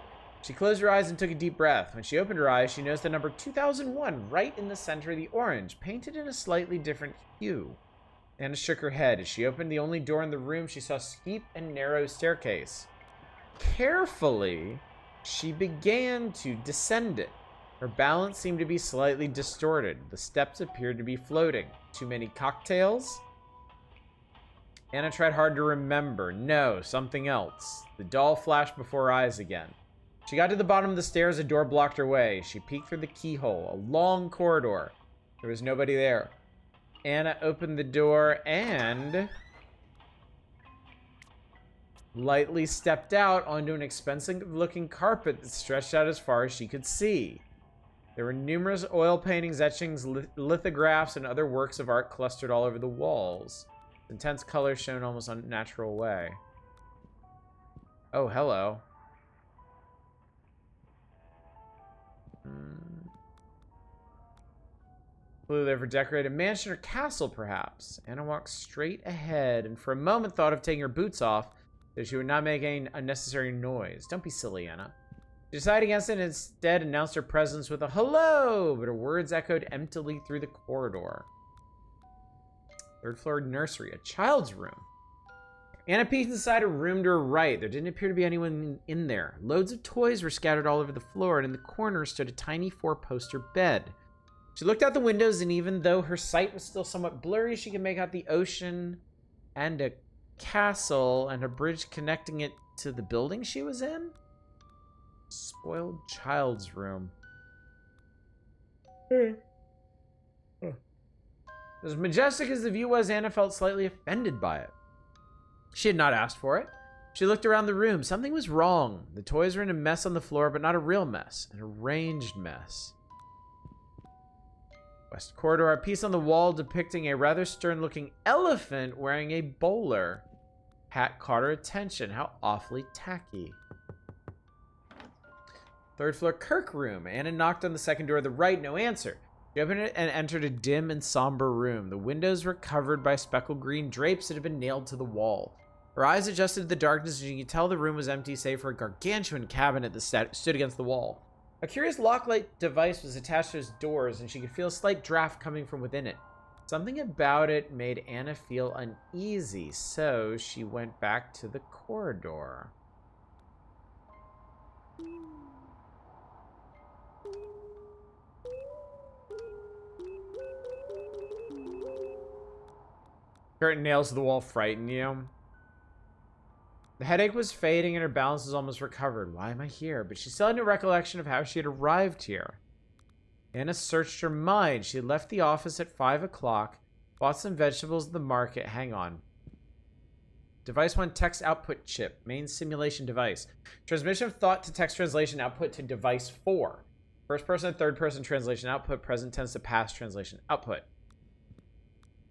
She closed her eyes and took a deep breath. When she opened her eyes, she noticed the number 2001 right in the center of the orange, painted in a slightly different hue. Anna shook her head. As she opened the only door in the room, she saw a steep and narrow staircase. Carefully, she began to descend it. Her balance seemed to be slightly distorted. The steps appeared to be floating. Too many cocktails? Anna tried hard to remember. No, something else. The doll flashed before her eyes again. She got to the bottom of the stairs, a door blocked her way. She peeked through the keyhole, a long corridor. There was nobody there. Anna opened the door and lightly stepped out onto an expensive-looking carpet that stretched out as far as she could see. There were numerous oil paintings, etchings, lithographs, and other works of art clustered all over the walls. Intense colors shown almost unnatural way. Oh, hello. Flew there for decorated mansion or castle, perhaps. Anna walked straight ahead and for a moment thought of taking her boots off so she would not make any unnecessary noise. Don't be silly, Anna. She decided against it and instead announced her presence with a hello, but her words echoed emptily through the corridor. Third floor nursery, a child's room. Anna peeked inside a room to her right. There didn't appear to be anyone in there. Loads of toys were scattered all over the floor, and in the corner stood a tiny 4-poster bed. She looked out the windows, and even though her sight was still somewhat blurry, she could make out the ocean and a castle and a bridge connecting it to the building she was in. Spoiled child's room. As majestic as the view was, Anna felt slightly offended by it. She had not asked for it. She looked around the room. Something was wrong. The toys were in a mess on the floor, but not a real mess. An arranged mess. West corridor, a piece on the wall depicting a rather stern-looking elephant wearing a bowler hat caught her attention. How awfully tacky. Third floor Kirk room. Anna knocked on the second door to the right. No answer. She opened it and entered a dim and somber room. The windows were covered by speckled green drapes that had been nailed to the wall. Her eyes adjusted to the darkness, and she could tell the room was empty save for a gargantuan cabinet that stood against the wall. A curious lock-like device was attached to its doors, and she could feel a slight draft coming from within it. Something about it made Anna feel uneasy, so she went back to the corridor. Curtain nails to the wall frighten you. The headache was fading and her balance was almost recovered. Why am I here? But she still had no recollection of how she had arrived here. Anna searched her mind. She had left the office at 5 o'clock, bought some vegetables at the market. Hang on. Device 1, text output chip. Main simulation device. Transmission of thought to text translation output to device 4. First person and third person translation output. Present tense to past translation output.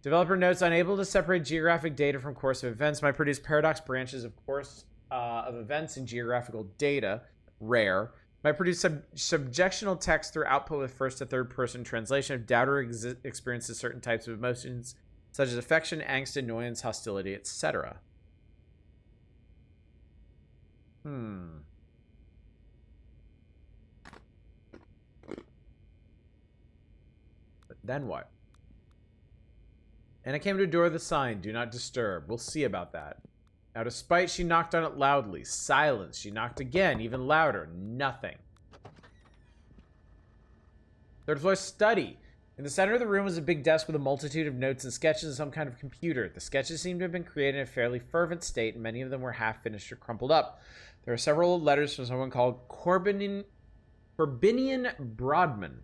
Developer notes, unable to separate geographic data from course of events, might produce paradox branches of course of events in geographical data, rare. Might produce subjectional text through output with first to third person translation if doubter experiences certain types of emotions, such as affection, angst, annoyance, hostility, etc. But then what? And I came to a door with a sign, do not disturb. We'll see about that. Out of spite, she knocked on it loudly. Silence. She knocked again, even louder. Nothing. Third floor study. In the center of the room was a big desk with a multitude of notes and sketches of some kind of computer. The sketches seemed to have been created in a fairly fervent state, and many of them were half finished or crumpled up. There are several letters from someone called Corbinian Broadman.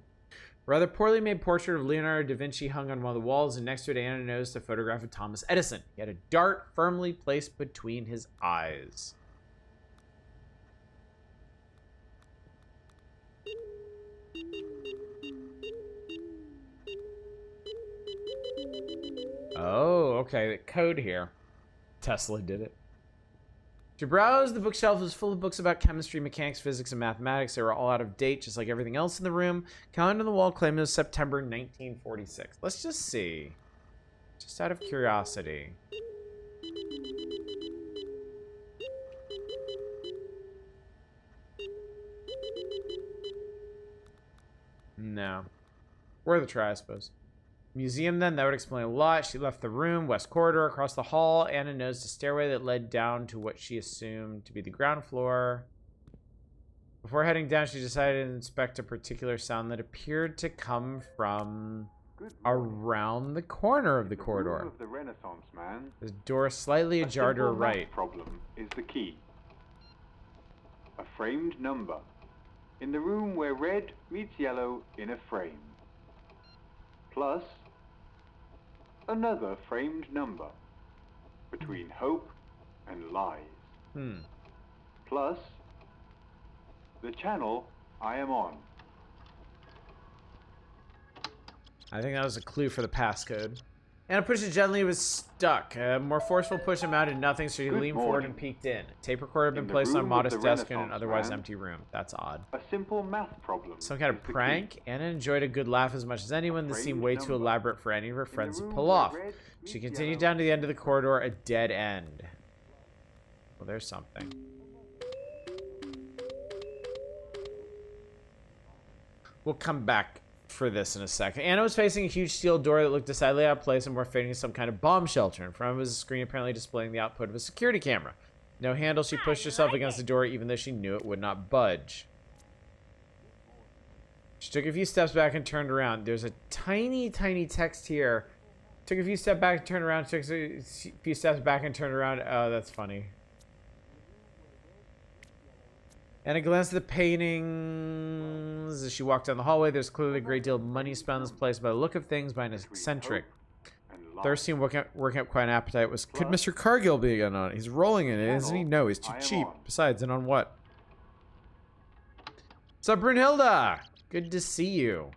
A rather poorly made portrait of Leonardo da Vinci hung on one of the walls, and next to it Anna noticed a photograph of Thomas Edison. He had a dart firmly placed between his eyes. Oh, okay, the code here. Tesla did it. To browse, the bookshelf was full of books about chemistry, mechanics, physics, and mathematics. They were all out of date, just like everything else in the room. Calendar on the wall claimed it was September 1946. Let's just see. Just out of curiosity. No. Worth a try, I suppose. Museum, then, that would explain a lot. She left the room, west corridor, across the hall. Anna noticed a stairway that led down to what she assumed to be the ground floor. Before heading down, she decided to inspect a particular sound that appeared to come from around the corner of the corridor. Room of the Renaissance man. The door slightly ajar to her right. Problem is the key. A framed number in the room where red meets yellow in a frame. Plus another framed number between hope and lies. Plus the channel I am on. I think that was a clue for the passcode. Anna pushed it gently, it was stuck. A more forceful push amounted to nothing, so she leaned forward and peeked in. A tape recorder had been placed on a modest desk in an otherwise empty room. That's odd. A simple math problem. Some kind of prank? Anna enjoyed a good laugh as much as anyone. This seemed way too elaborate for any of her friends to pull off. She continued down to the end of the corridor, a dead end. Well, there's something. We'll come back for this in a second. Anna was facing a huge steel door that looked decidedly out of place and more fitting as some kind of bomb shelter. In front of was a screen apparently displaying the output of a security camera. No handle, she pushed herself against the door even though she knew it would not budge. She took a few steps back and turned around. There's a tiny, tiny text here. Took a few steps back and turned around. Took a few steps back and turned around. Oh, that's funny. And a glance at the paintings as she walked down the hallway. There's clearly a great deal of money spent on this place by the look of things by an eccentric. Thirsty and working up quite an appetite. Could Mr. Cargill be in on it? He's rolling in it, isn't he? No, he's too cheap. Besides, and on what? What's up, Brunhilde? Good to see you.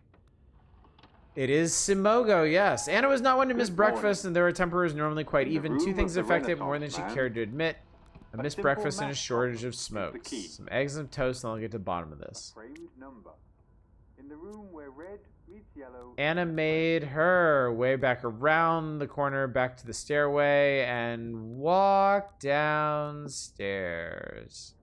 It is Simogo, yes. Anna was not one to miss breakfast, and there were temperatures normally quite even. Two things affected more than she cared to admit. A missed breakfast and a shortage of smokes. Some eggs and toast, and I'll get to the bottom of this. In the room where red meets yellow. Anna made her way back around the corner, back to the stairway, and walked downstairs.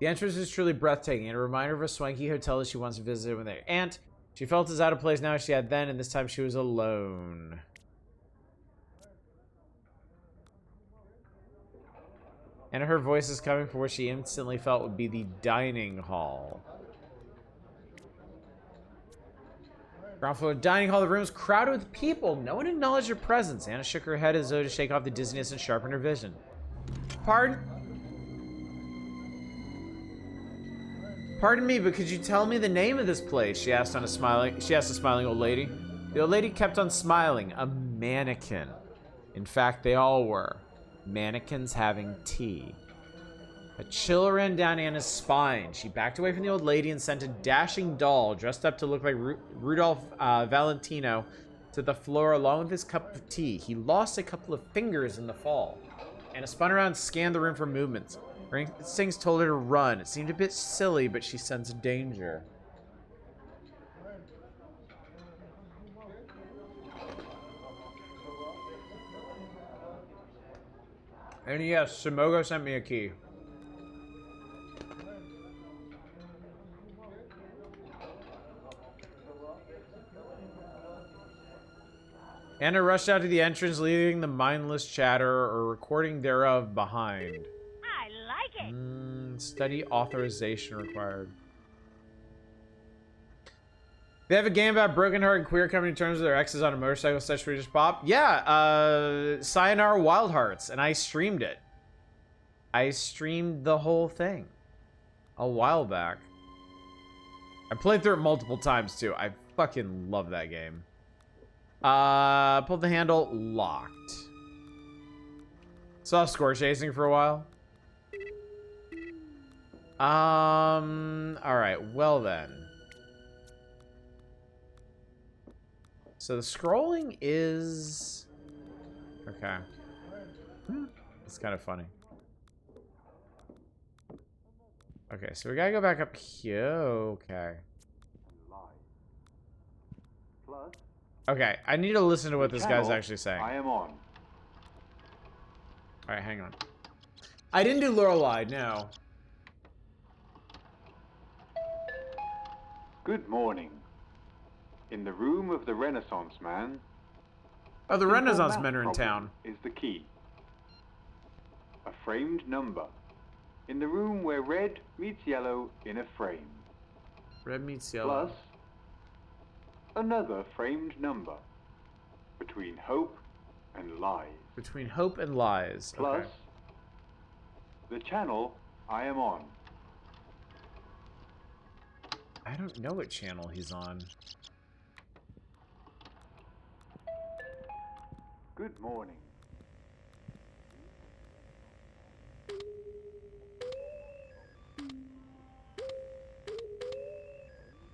The entrance is truly breathtaking, and a reminder of a swanky hotel that she once visited with her aunt. She felt as out of place now as she had then, and this time she was alone. And her voice is coming from where she instantly felt would be the dining hall. Ground floor dining hall. The room was crowded with people. No one acknowledged her presence. Anna shook her head as though to shake off the dizziness and sharpen her vision. Pardon me, but could you tell me the name of this place? She asked a smiling old lady. The old lady kept on smiling. A mannequin. In fact, they all were. Mannequins having tea. A chill ran down Anna's spine. She backed away from the old lady and sent a dashing doll dressed up to look like Rudolph Valentino to the floor along with his cup of tea. He lost a couple of fingers in the fall. Anna spun around and scanned the room for movements. Her instincts told her to run. It seemed a bit silly, but she sensed danger. And yes, Simogo sent me a key. Anna rushed out to the entrance, leaving the mindless chatter or recording thereof behind. I like it. Study authorization required. They have a game about broken heart and queer coming to terms with their exes on a motorcycle such Swedish pop. Yeah, Sayonara Wild Hearts, and I streamed it. I streamed the whole thing a while back. I played through it multiple times too. I fucking love that game. Pulled the handle, locked. Saw score chasing for a while. Alright, well then. So the scrolling is... Okay. It's kind of funny. Okay, so we gotta go back up here. Okay. Okay, I need to listen to what this guy's actually saying. I am on. Alright, hang on. I didn't do Lorelei, no. Good morning. In the room of the Renaissance man. Oh, the simple Renaissance math men are in problem town. Is the key. A framed number. In the room where red meets yellow in a frame. Red meets yellow. Plus another framed number. Between hope and lies. Between hope and lies. Plus Okay. the channel I am on. I don't know what channel he's on. Good morning.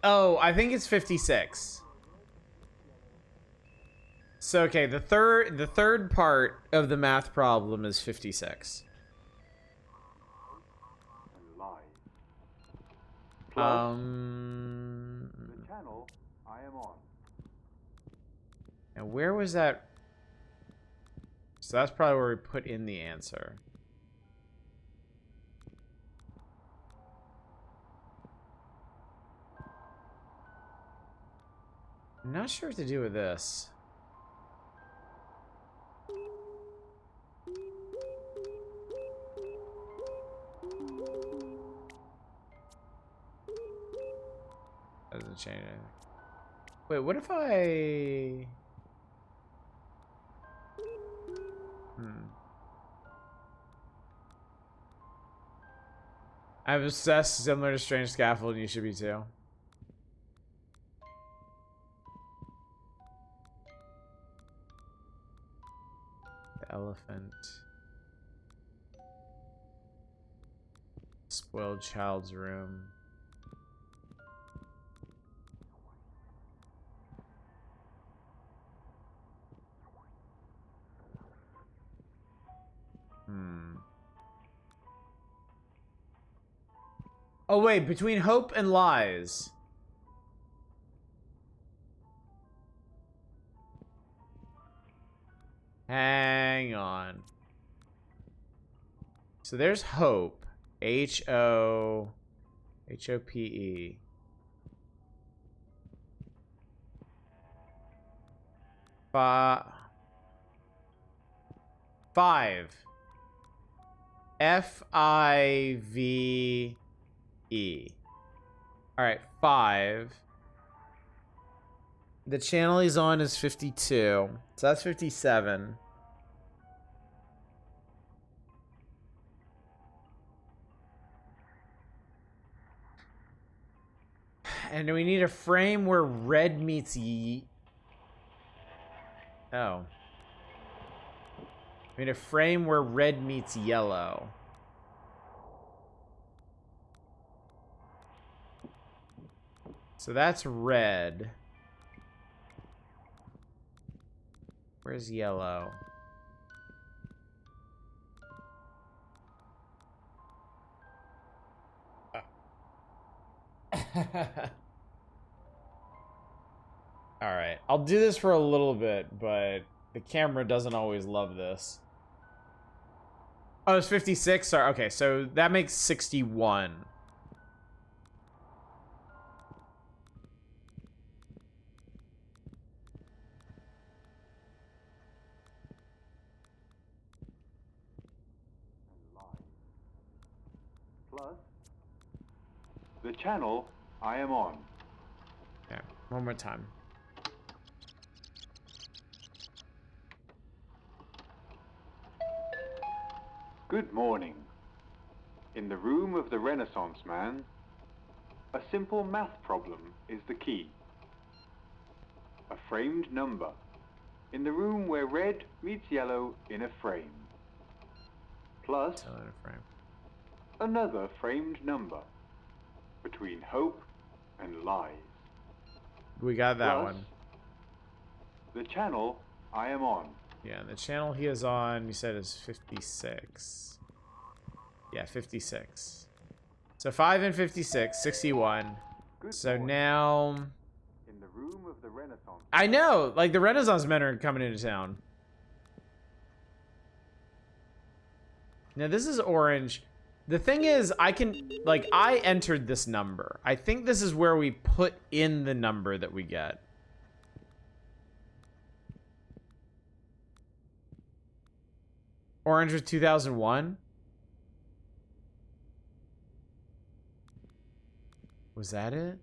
Oh, I think it's 56. So okay, the third part of the math problem is 56. And lies. Plus The channel I am on. and where was that? So that's probably where we put in the answer. I'm not sure what to do with this. Doesn't change anything. Wait, what if I... I'm obsessed, similar to Strange Scaffold, and you should be too. The elephant. Spoiled child's room. Oh wait, between hope and lies. Hang on. So there's hope. H-O-P-E. Five. F-I-V-E. Alright, 5. The channel he's on is 52. So that's 57. And we need a frame where red meets Oh. We need a frame where red meets yellow. So that's red. Where's yellow? Alright, I'll do this for a little bit, but the camera doesn't always love this. Oh, it's 56? Sorry, okay, so that makes 61. Plus, the channel I am on. Okay, one more time. Good morning. In the room of the Renaissance man, a simple math problem is the key. A framed number. In the room where red meets yellow in a frame. Plus, another framed number. Between hope and lies. We got that Plus, one. the channel I am on. Yeah, the channel he is on, you said, is 56. Yeah, 56. So 5 and 56, 61. Good So morning. now... In the room of the Renaissance. I know! Like, the Renaissance men are coming into town. Now, this is orange. The thing is, I can... Like, I entered this number. I think this is where we put in the number that we get. Orange was 2001? Was that it?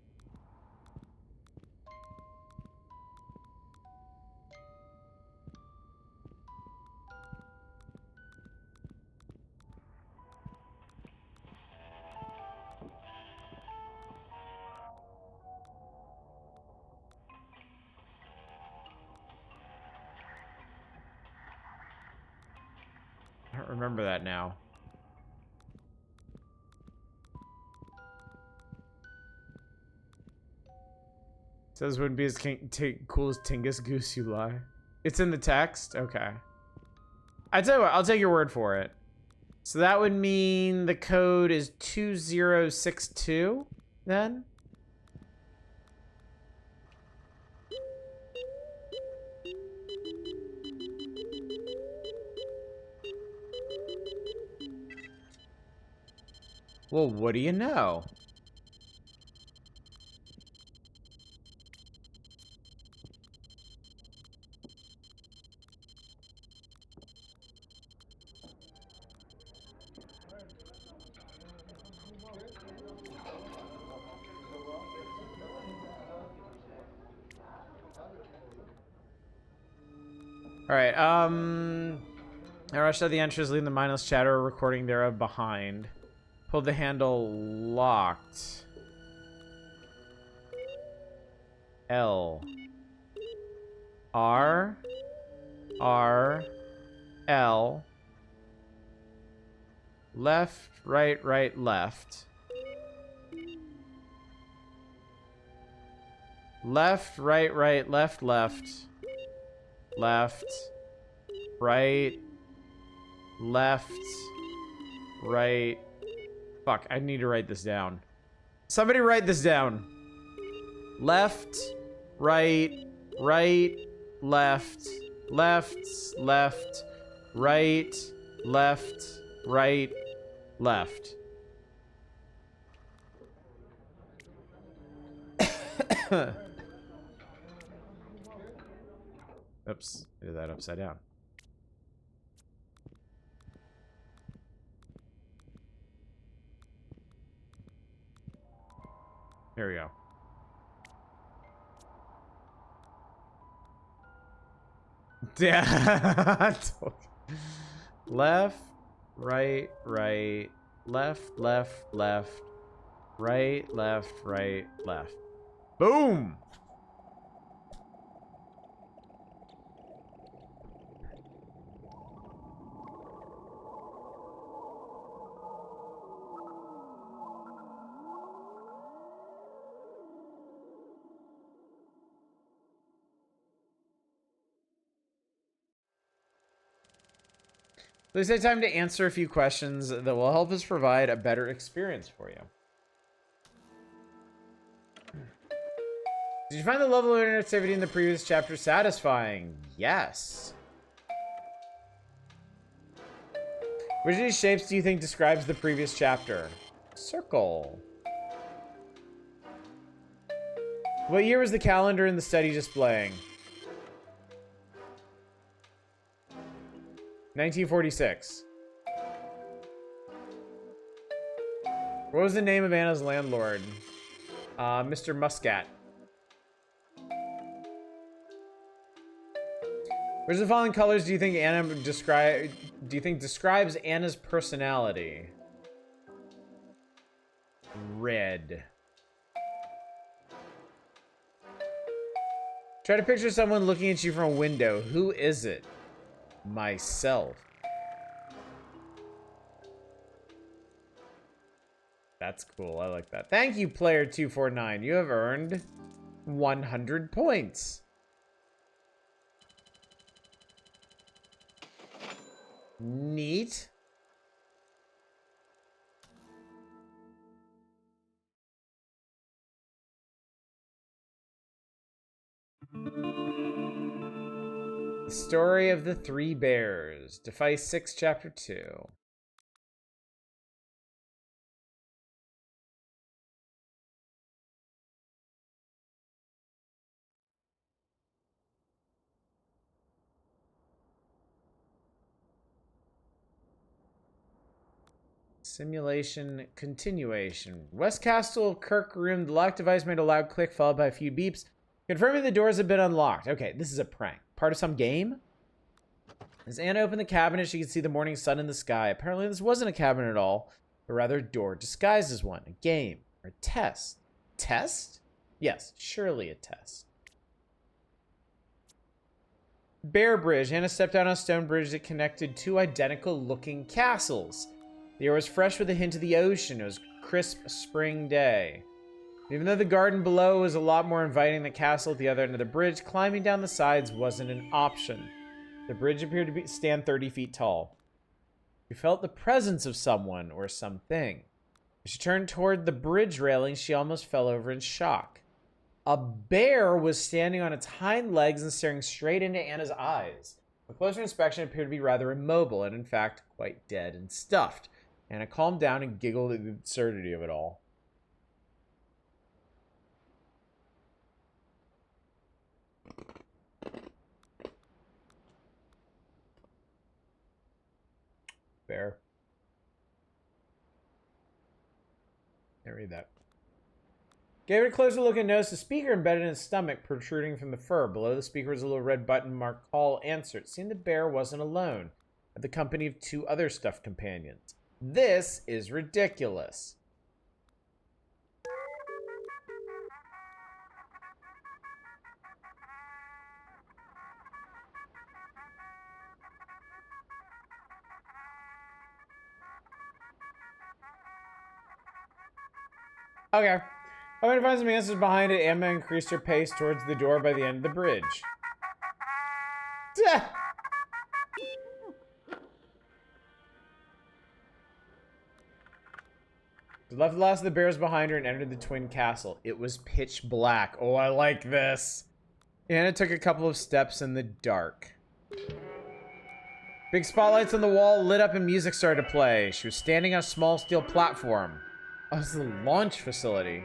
I don't remember that now. Says wouldn't be as cool as Tingus Goose, you lie. It's in the text? Okay. I tell you what, I'll take your word for it. So that would mean the code is 2062 then? Well, what do you know? Alright, I rushed out the entrance, leaving the mindless chatter recording thereof behind. Pulled the handle locked. L. R. R. L. Left, right, right, left. Left, right, right, left, left. Left. Right. Left. Right. Fuck, I need to write this down. Somebody write this down. Left, right, right, left, left, left, right, left, right, left. Oops, I did that upside down. Here we go. Yeah. Left, right, right, left, left, left, right, left, right, left. Boom! Please take time to answer a few questions that will help us provide a better experience for you. Did you find the level of interactivity in the previous chapter satisfying? Yes. Which of these shapes do you think describes the previous chapter? Circle. What year was the calendar in the study displaying? 1946. What was the name of Anna's landlord? Mr. Muscat. Which of the following colors do you think describes Anna's personality? Red. Try to picture someone looking at you from a window. Who is it? Myself. That's cool. I like that. Thank you, player249. You have earned 100 points. Neat. The Story of the Three Bears. Device 6, Chapter 2. Simulation continuation. West Castle Kirk room. The lock device made a loud click followed by a few beeps, confirming the doors have been unlocked. Okay, this is a prank. Part of some game? As Anna opened the cabinet, she could see the morning sun in the sky. Apparently this wasn't a cabinet at all, but rather a door disguised as one. A game. Or a test. Test? Yes, surely a test. Bear Bridge. Anna stepped out on a stone bridge that connected two identical looking castles. The air was fresh with a hint of the ocean. It was a crisp spring day. Even though the garden below was a lot more inviting, the castle at the other end of the bridge, climbing down the sides wasn't an option. The bridge appeared to stand 30 feet tall. She felt the presence of someone or something. As she turned toward the bridge railing, she almost fell over in shock. A bear was standing on its hind legs and staring straight into Anna's eyes. On closer inspection, it appeared to be rather immobile and, in fact, quite dead and stuffed. Anna calmed down and giggled at the absurdity of it all. Bear. Can't read that. Gave it a closer look and noticed a speaker embedded in his stomach protruding from the fur. Below the speaker was a little red button marked call answer. It seemed the bear wasn't alone, but the company of 2 other stuffed companions. This is ridiculous. Okay. Hoping to find some answers behind it, Emma increased her pace towards the door by the end of the bridge. She left the last of the bears behind her and entered the twin castle. It was pitch black. Oh, I like this. Anna took a couple of steps in the dark. Big spotlights on the wall lit up and music started to play. She was standing on a small steel platform. Oh, this is the launch facility.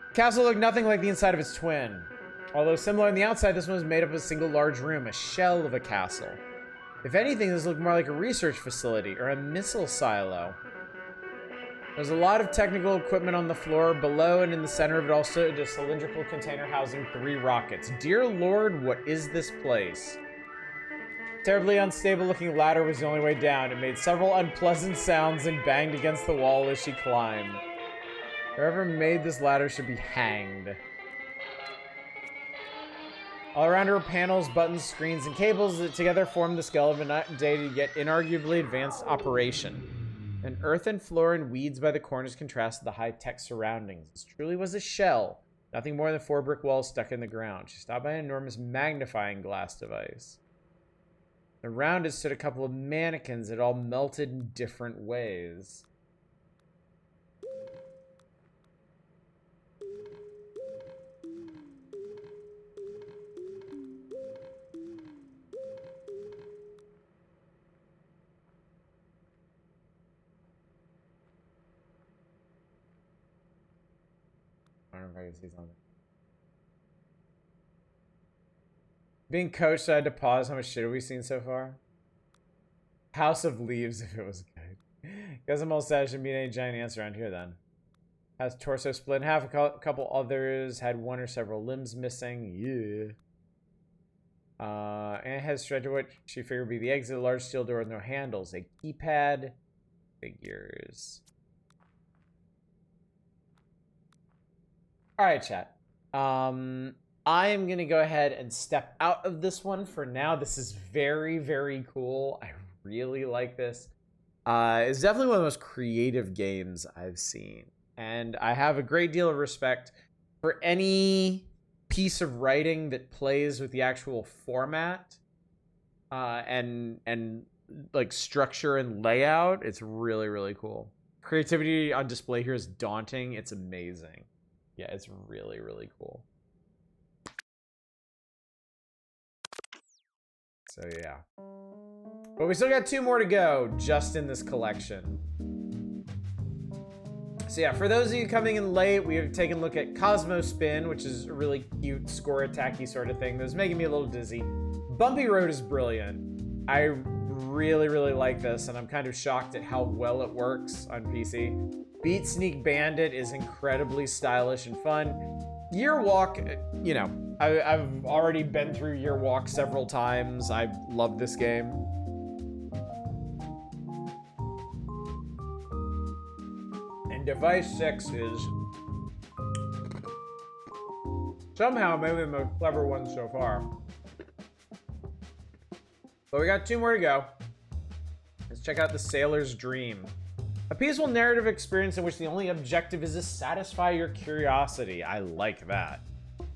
The castle looked nothing like the inside of its twin. Although similar on the outside, this one was made up of a single large room, a shell of a castle. If anything, this looked more like a research facility or a missile silo. There's a lot of technical equipment on the floor. Below and in the center of it all stood a cylindrical container housing 3 rockets. Dear Lord, what is this place? Terribly unstable looking ladder was the only way down. It made several unpleasant sounds and banged against the wall as she climbed. Whoever made this ladder should be hanged. All around her were panels, buttons, screens, and cables that together formed the skeleton of a dated yet inarguably advanced operation. An earthen floor and weeds by the corners contrasted the high-tech surroundings. This truly was a shell. Nothing more than 4 brick walls stuck in the ground. She stopped by an enormous magnifying glass device. Around it stood a couple of mannequins that all melted in different ways. I don't know if I can see something. Being coached, I had to pause. How much shit have we seen so far? House of Leaves, if it was good. Guess I'm all sad I shouldn't be any giant ants around here then. Has torso split in half. A couple others had one or several limbs missing. Yeah. And has stretched to what she figured would be the exit. A large steel door with no handles. A keypad. Figures. Alright, chat. I am going to go ahead and step out of this one for now. This is very, very cool. I really like this. It's definitely one of the most creative games I've seen. And I have a great deal of respect for any piece of writing that plays with the actual format and like structure and layout. It's really, really cool. Creativity on display here is daunting. It's amazing. Yeah, it's really, really cool. So yeah. But we still got 2 more to go just in this collection. So yeah, for those of you coming in late, we have taken a look at Cosmo Spin, which is a really cute score attacky sort of thing that was making me a little dizzy. Bumpy Road is brilliant. I really, really like this, and I'm kind of shocked at how well it works on PC. Beat Sneak Bandit is incredibly stylish and fun. Year Walk, you know, I've already been through Year Walk several times. I love this game. And Device 6 is somehow maybe the most clever one so far. But we got 2 more to go. Let's check out The Sailor's Dream. A peaceful narrative experience in which the only objective is to satisfy your curiosity. I like that.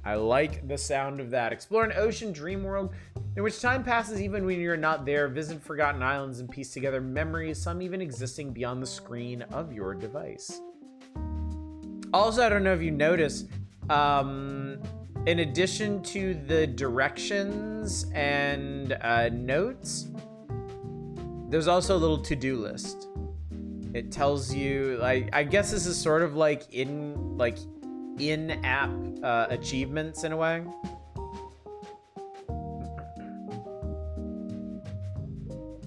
I like the sound of that. Explore an ocean dream world in which time passes even when you're not there. Visit forgotten islands and piece together memories, some even existing beyond the screen of your device. Also, I don't know if you noticed, in addition to the directions and notes, there's also a little to-do list. It tells you, like, I guess this is sort of like in-app achievements in a way.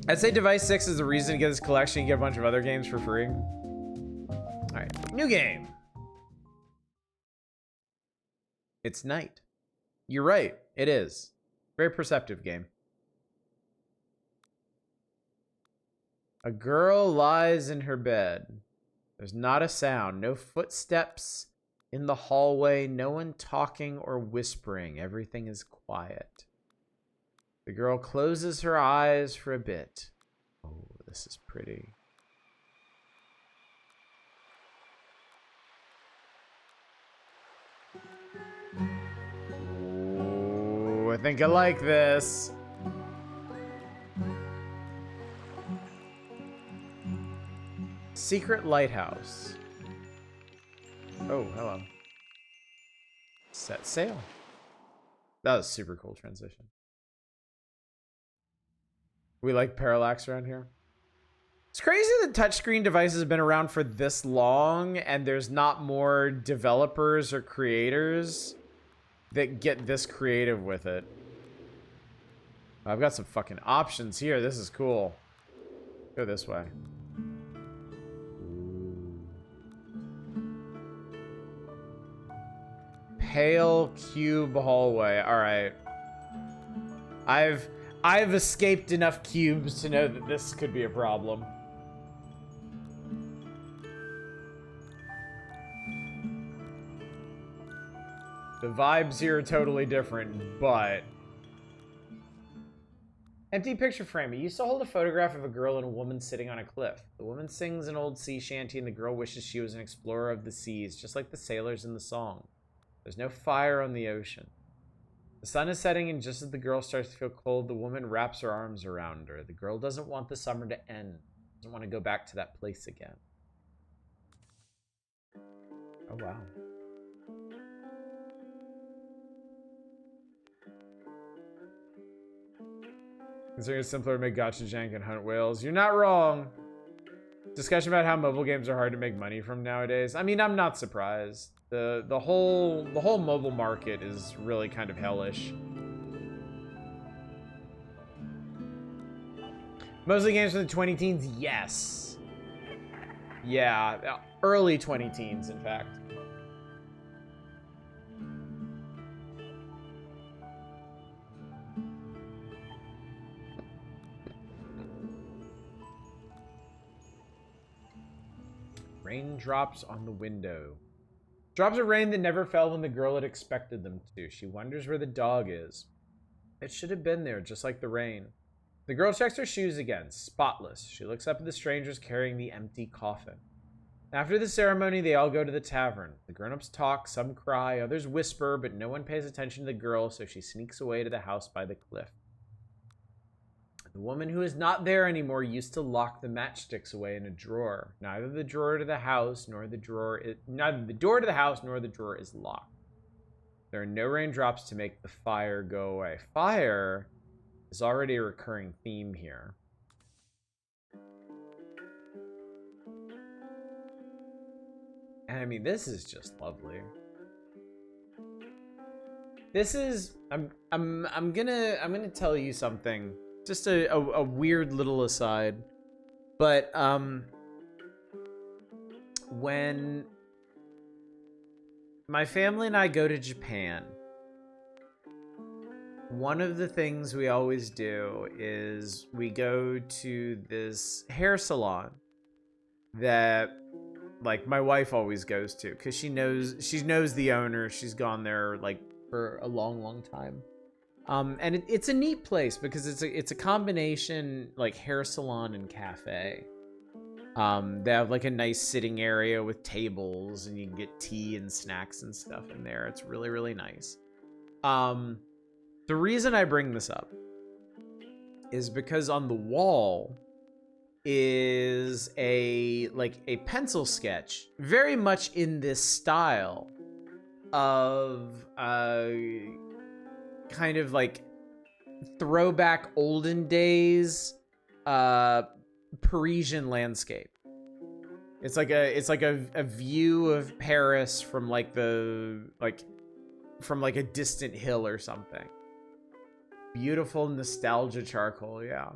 I'd say Device 6 is the reason to get this collection. You get a bunch of other games for free. All right, new game. It's night. You're right. It is. Very perceptive game. A girl lies in her bed. There's not a sound. No footsteps in the hallway. No one talking or whispering. Everything is quiet. The girl closes her eyes for a bit. Oh, this is pretty. Oh, I think I like this. Secret lighthouse. Oh, hello. Set sail. That was a super cool transition. We like parallax around here. It's crazy that touchscreen devices have been around for this long and there's not more developers or creators that get this creative with it. I've got some fucking options here. This is cool. Go this way. Pale cube hallway. All right. I've escaped enough cubes to know that this could be a problem. The vibes here are totally different, but... Empty picture frame. It used to hold a photograph of a girl and a woman sitting on a cliff. The woman sings an old sea shanty and the girl wishes she was an explorer of the seas, just like the sailors in the song. There's no fire on the ocean. The sun is setting, and just as the girl starts to feel cold, the woman wraps her arms around her. The girl doesn't want the summer to end. Doesn't want to go back to that place again. Oh, wow. Considering it's simpler to make gacha jank and hunt whales. You're not wrong. Discussion about how mobile games are hard to make money from nowadays. I mean, I'm not surprised. The whole mobile market is really kind of hellish. Mostly games from the 20 teens, yes. Yeah, early 20 teens, in fact. Raindrops on the window. Drops of rain that never fell when the girl had expected them to. She wonders where the dog is. It should have been there, just like the rain. The girl checks her shoes again, spotless. She looks up at the strangers carrying the empty coffin. After the ceremony, they all go to the tavern. The grown-ups talk, some cry, others whisper, but no one pays attention to the girl, so she sneaks away to the house by the cliff. The woman who is not there anymore used to lock the matchsticks away in a drawer. Neither the door to the house nor the drawer neither the door to the house nor the drawer is locked. There are no raindrops to make the fire go away. Fire is already a recurring theme here. And I mean, this is just lovely. This is I'm gonna tell you something. Just a weird little aside, but when my family and I go to Japan, one of the things we always do is we go to this hair salon that, like, my wife always goes to because she knows the owner. She's gone there like for a long time. And it's a neat place because it's a combination like hair salon and cafe. They have like a nice sitting area with tables and you can get tea and snacks and stuff in there. It's really, really nice. The reason I bring this up is because on the wall is a pencil sketch, very much in this style of kind of like throwback olden days Parisian landscape. It's like a view of Paris from from a distant hill or something. Beautiful nostalgia charcoal, yeah.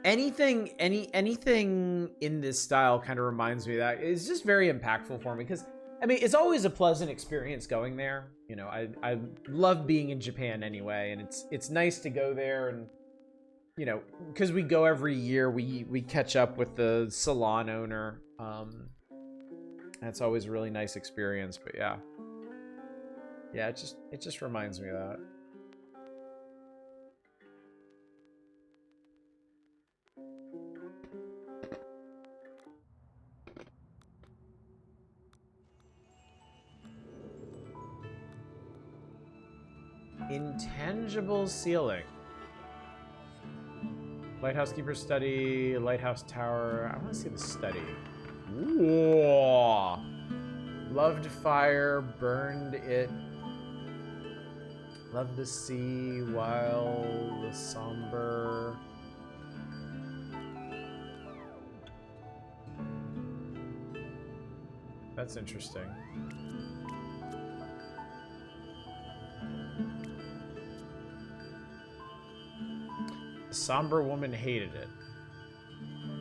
Anything in this style kind of reminds me of that. It's just very impactful for me because I mean, it's always a pleasant experience going there. You know, I love being in Japan anyway, and it's nice to go there and, you know, because we go every year, we catch up with the salon owner. That's always a really nice experience. But yeah, it just reminds me of that. Intangible ceiling. Lighthouse keeper study, lighthouse tower. I want to see the study. Ooh. Loved fire, burned it. Loved the sea, while the somber. That's interesting. The somber woman hated it.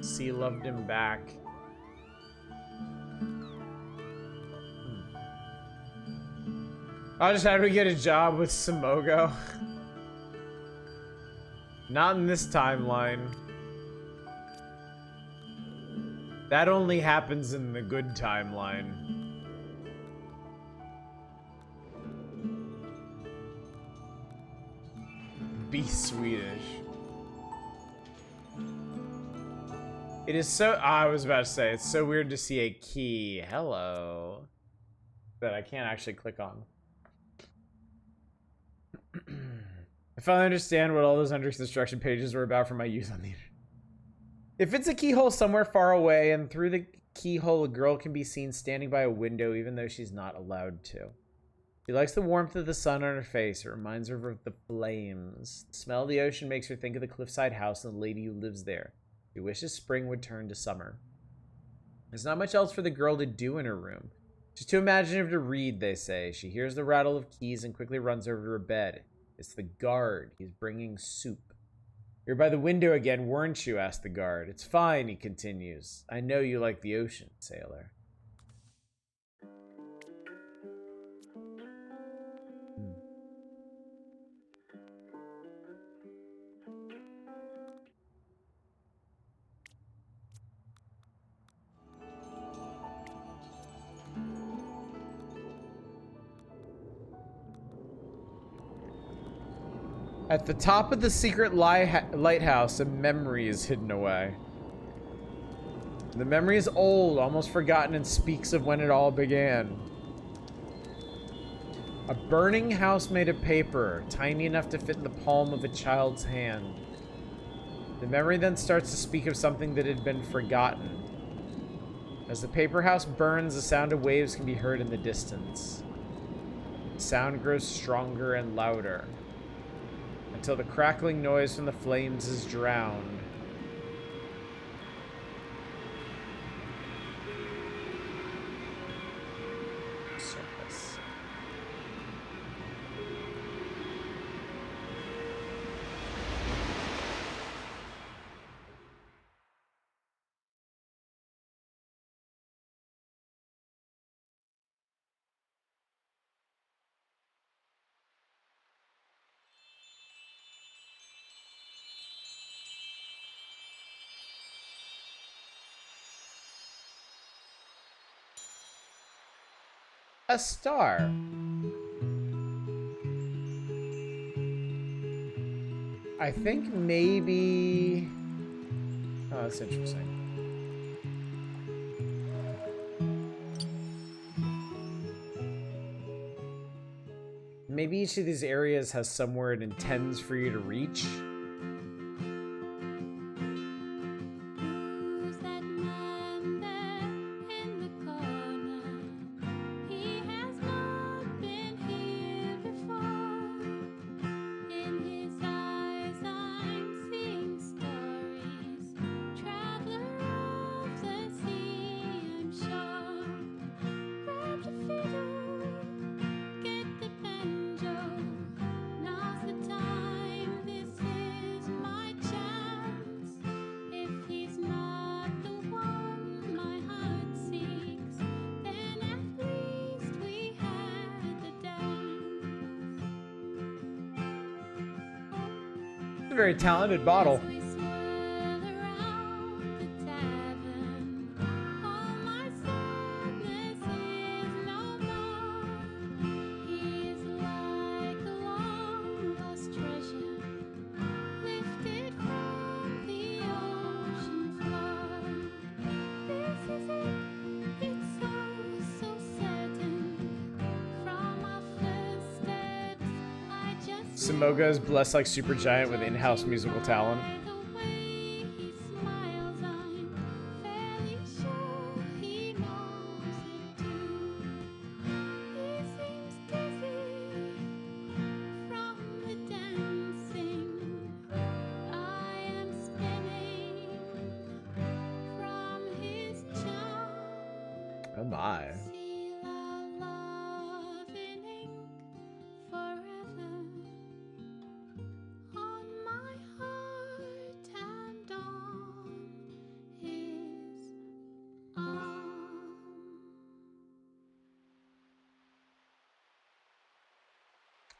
Sea loved him back. I just had to get a job with Simogo. Not in this timeline. That only happens in the good timeline. Be Swedish. It is so... I was about to say, it's so weird to see a key. Hello. That I can't actually click on. I finally understand what all those under construction pages were about from my youth on the internet. If it's a keyhole somewhere far away, and through the keyhole a girl can be seen standing by a window even though she's not allowed to. She likes the warmth of the sun on her face. It reminds her of the flames. The smell of the ocean makes her think of the cliffside house and the lady who lives there. She wishes spring would turn to summer. There's not much else for the girl to do in her room. She's too imaginative to read, they say. She hears the rattle of keys and quickly runs over to her bed. It's the guard. He's bringing soup. You're by the window again, weren't you? Asked the guard. It's fine, he continues. I know you like the ocean, sailor. At the top of the secret lighthouse, a memory is hidden away. The memory is old, almost forgotten, and speaks of when it all began. A burning house made of paper, tiny enough to fit in the palm of a child's hand. The memory then starts to speak of something that had been forgotten. As the paper house burns, the sound of waves can be heard in the distance. The sound grows stronger and louder, until the crackling noise from the flames is drowned. Surface. A star. I think maybe... Oh, that's interesting. Maybe each of these areas has somewhere it intends for you to reach. It's a very talented bottle. Simogo is blessed like Supergiant with in-house musical talent. Oh my.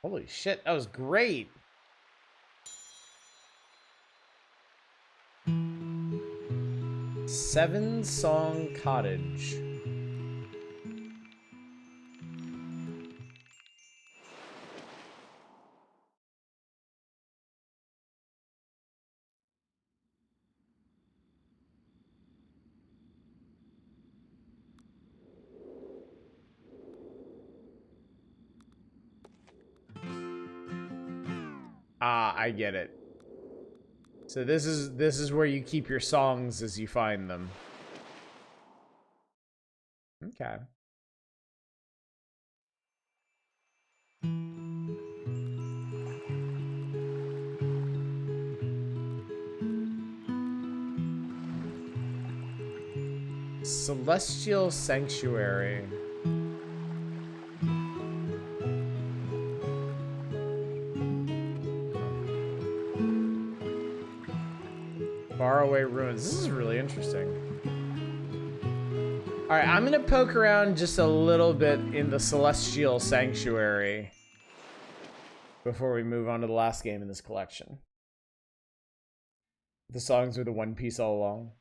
Holy shit, that was great. Seven Song Cottage. Ah, I get it. So this is where you keep your songs as you find them. Okay. Celestial Sanctuary. Faraway Ruins. This is really interesting. Alright, I'm gonna poke around just a little bit in the Celestial Sanctuary before we move on to the last game in this collection. The songs were the One Piece all along.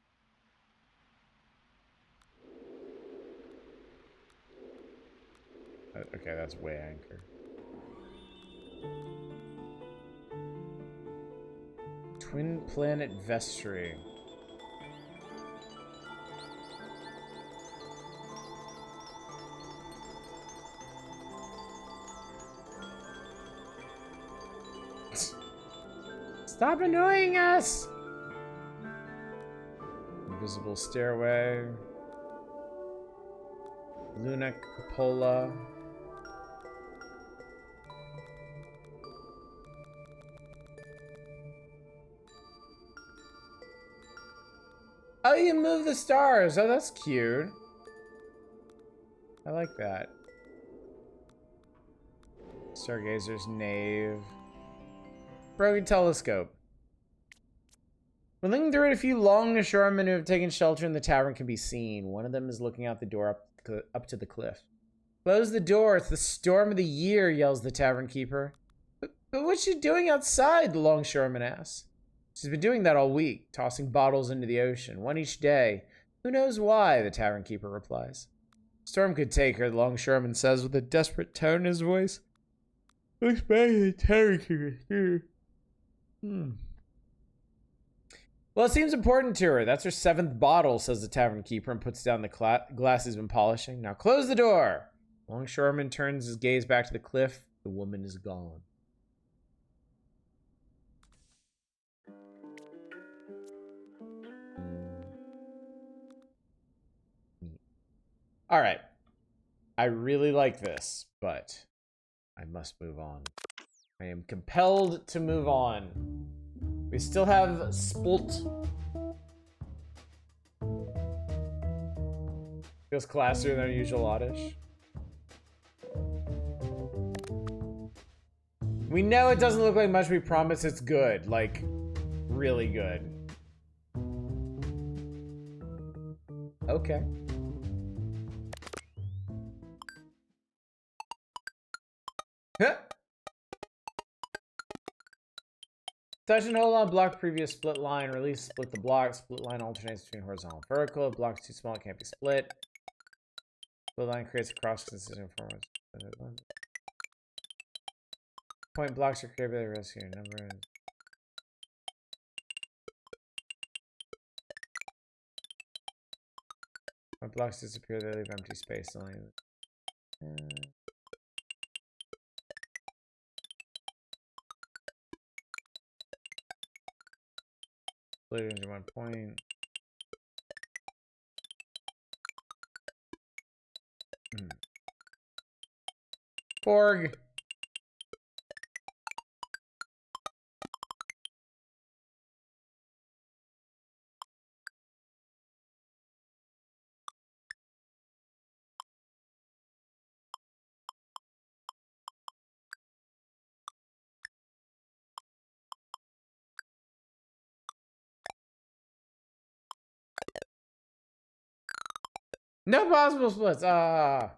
Okay, that's way anchor. Twin Planet Vestry. Stop annoying us! Invisible Stairway. Luna Cupola. Oh, you move the stars. Oh, that's cute. I like that. Stargazer's Nave. Broken Telescope. When looking through it, a few longshoremen who have taken shelter in the tavern can be seen. One of them is looking out the door up to the cliff. Close the door. It's the storm of the year, yells the tavern keeper. But what's she doing outside? The longshoreman asks. She's been doing that all week, tossing bottles into the ocean, one each day. Who knows why, the tavern keeper replies. Storm could take her, the longshoreman says with a desperate tone in his voice. Looks back at the tavern keeper. Well, it seems important to her. That's her 7th bottle, says the tavern keeper and puts down the glass he's been polishing. Now close the door. Longshoreman turns his gaze back to the cliff. The woman is gone. All right. I really like this, but I must move on. I am compelled to move on. We still have Spult. Feels classier than our usual Oddish. We know it doesn't look like much. We promise it's good. Like, really good. Okay. Huh. Touch and hold on block previous split line. Release, split the block. Split line alternates between horizontal and vertical. If block is too small, it can't be split. Split line creates a cross consistent form. Point blocks are created by the rescue number. When blocks disappear, they leave empty space. Split into 1 point. Borg. No possible splits. Ah.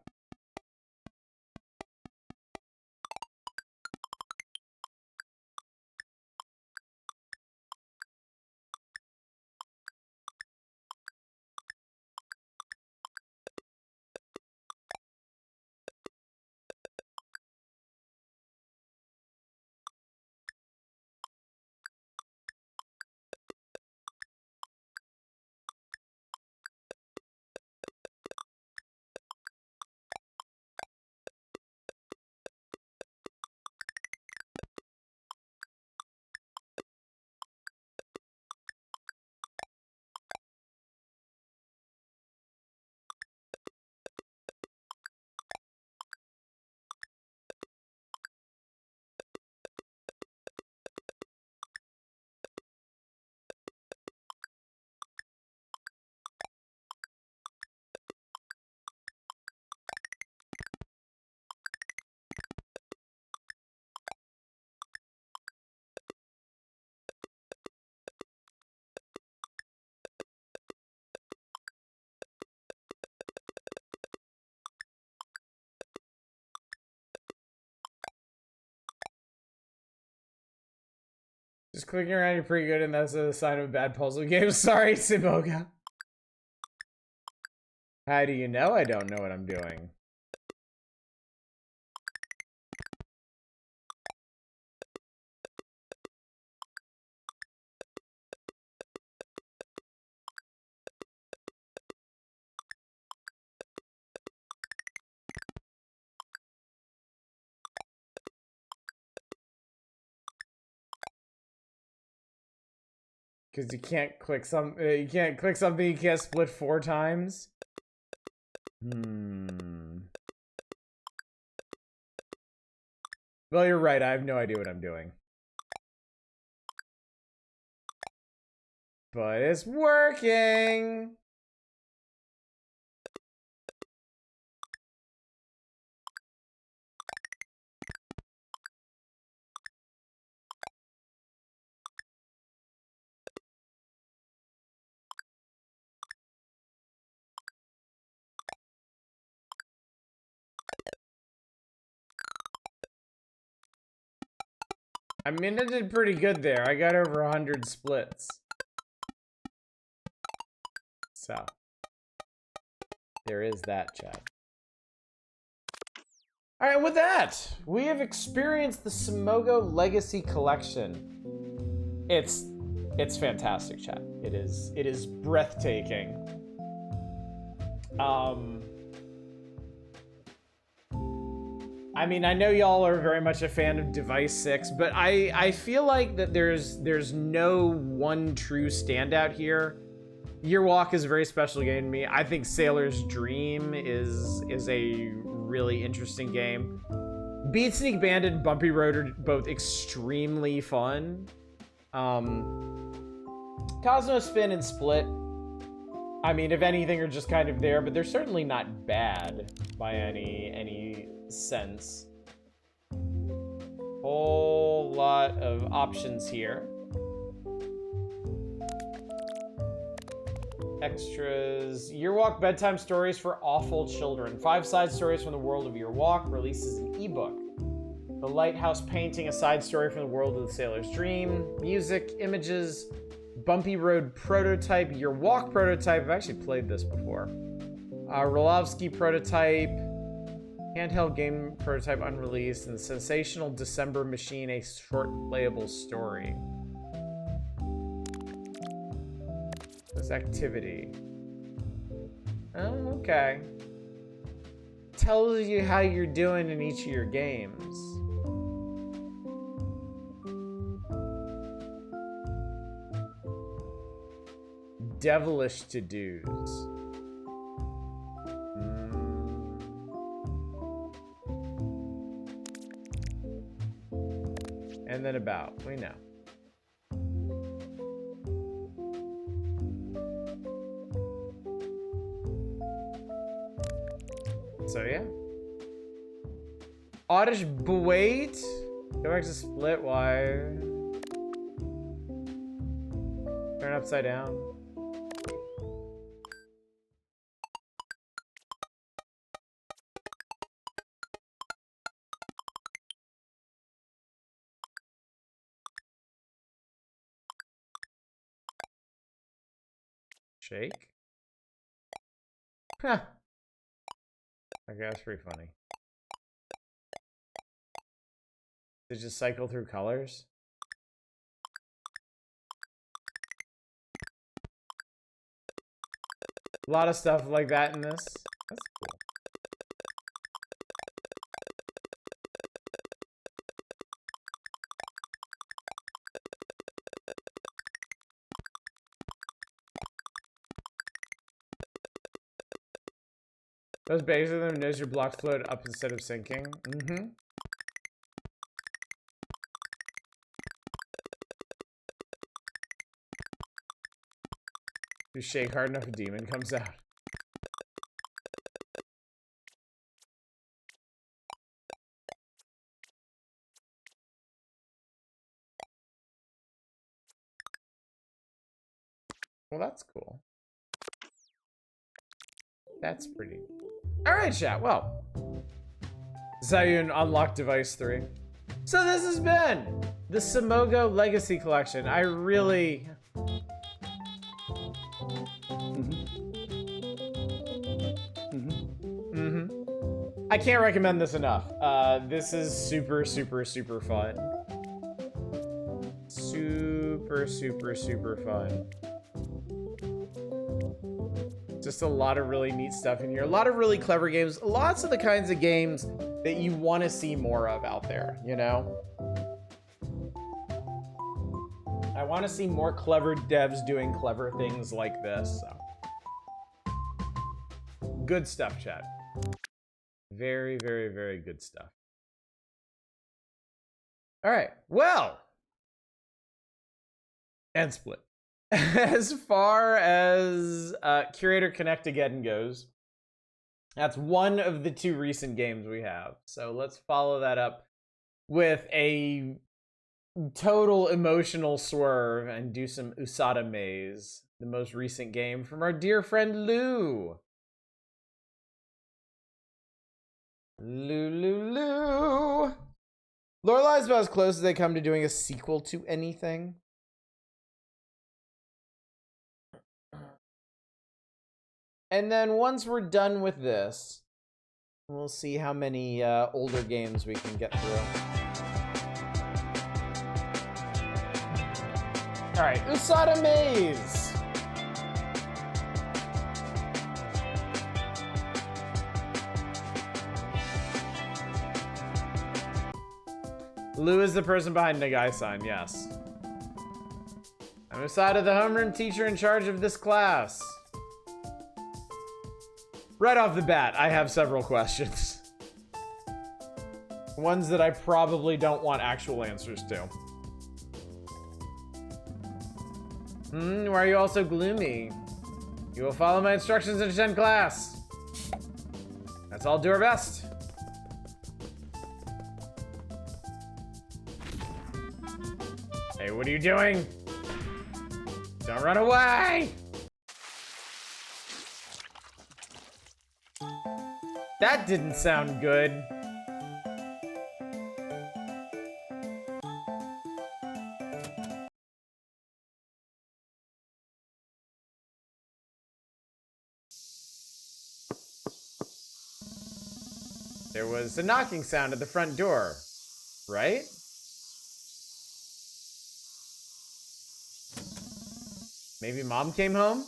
Just clicking around, you're pretty good, and that's a sign of a bad puzzle game. Sorry, Simogo. How do you know I don't know what I'm doing? Because you can't click something you can't split 4 times. Well, you're right. I have no idea what I'm doing. But it's working. I mean, I did pretty good there. I got over 100 splits. So, there is that, chat. Alright, with that, we have experienced the Simogo Legacy Collection. It's fantastic, chat. It is breathtaking. I mean, I know y'all are very much a fan of Device 6, but I feel like that there's no one true standout here. Year Walk is a very special game to me. I think Sailor's Dream is a really interesting game. Beat Sneak Bandit and Bumpy Road are both extremely fun. Cosmo Spin and Split, I mean, if anything, are just kind of there, but they're certainly not bad by any sense. Whole lot of options here. Extras. Year Walk Bedtime Stories for Awful Children. 5 side stories from the world of Year Walk. Releases an ebook. The lighthouse painting, a side story from the world of the sailor's dream. Music, images, bumpy road prototype, your walk prototype. I've actually played this before. Rolovsky prototype, handheld game prototype unreleased, and sensational December machine, a short playable story. This activity. Oh, okay. Tells you how you're doing in each of your games. Devilish to-dos. And then about, we know. So yeah. Oddish Wait. Go back to split wire. Turn upside down. Shake. Huh. Okay, that's pretty funny. They just cycle through colors. A lot of stuff like that in this. That's cool. Those bases of them knows your blocks float up instead of sinking. Mm-hmm. You shake hard enough, a demon comes out. Well, that's cool. That's pretty. All right, chat. Well, this is how you unlock device 3. So this has been the Simogo Legacy Collection. I really... I can't recommend this enough. This is super, super, super fun. Super, super, super fun. Just a lot of really neat stuff in here. A lot of really clever games. Lots of the kinds of games that you want to see more of out there, you know? I want to see more clever devs doing clever things like this. So. Good stuff, chat. Very, very, very good stuff. All right. Well. And split. As far as Curator Connectageddon goes, that's one of the 2 recent games we have. So let's follow that up with a total emotional swerve and do some UsadaMaze, the most recent game from our dear friend Lou. Lou. Lorelai's about as close as they come to doing a sequel to anything. And then once we're done with this, we'll see how many older games we can get through. All right, UsadaMaze. Lou is the person behind the guy sign, yes. I'm Usada, the homeroom teacher in charge of this class. Right off the bat, I have several questions. Ones that I probably don't want actual answers to. Why are you all so gloomy? You will follow my instructions and attend class. Let's all do our best. Hey, what are you doing? Don't run away! That didn't sound good. There was a knocking sound at the front door, right? Maybe mom came home?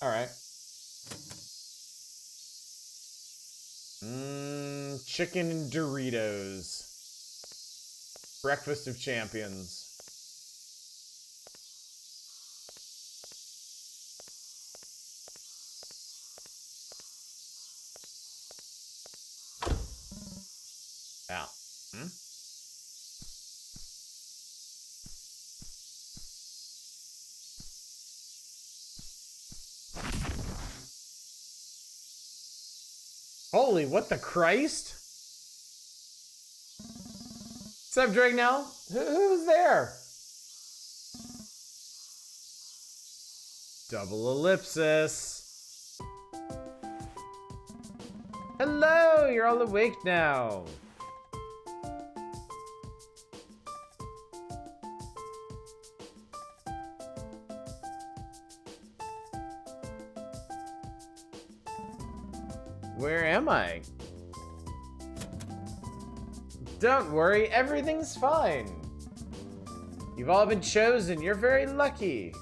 All right. Chicken and Doritos. Breakfast of champions. Yeah. Holy, what the Christ? What's up, Drake now? Who's there? Double ellipsis. Hello, you're all awake now. Where am I? Don't worry, everything's fine. You've all been chosen, you're very lucky.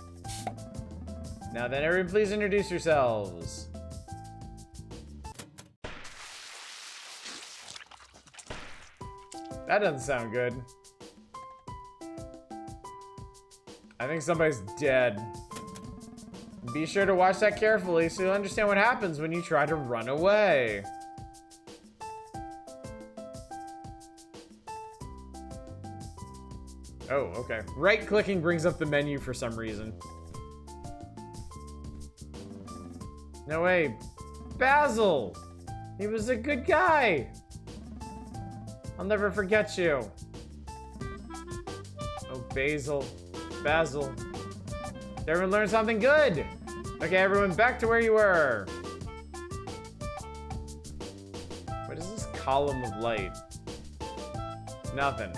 Now then, everyone please introduce yourselves. That doesn't sound good. I think somebody's dead. Be sure to watch that carefully so you'll understand what happens when you try to run away. Oh, okay. Right-clicking brings up the menu for some reason. No way. Basil! He was a good guy! I'll never forget you. Oh, Basil. Basil. Did everyone learn something good? Okay, everyone, back to where you were. What is this column of light? Nothing.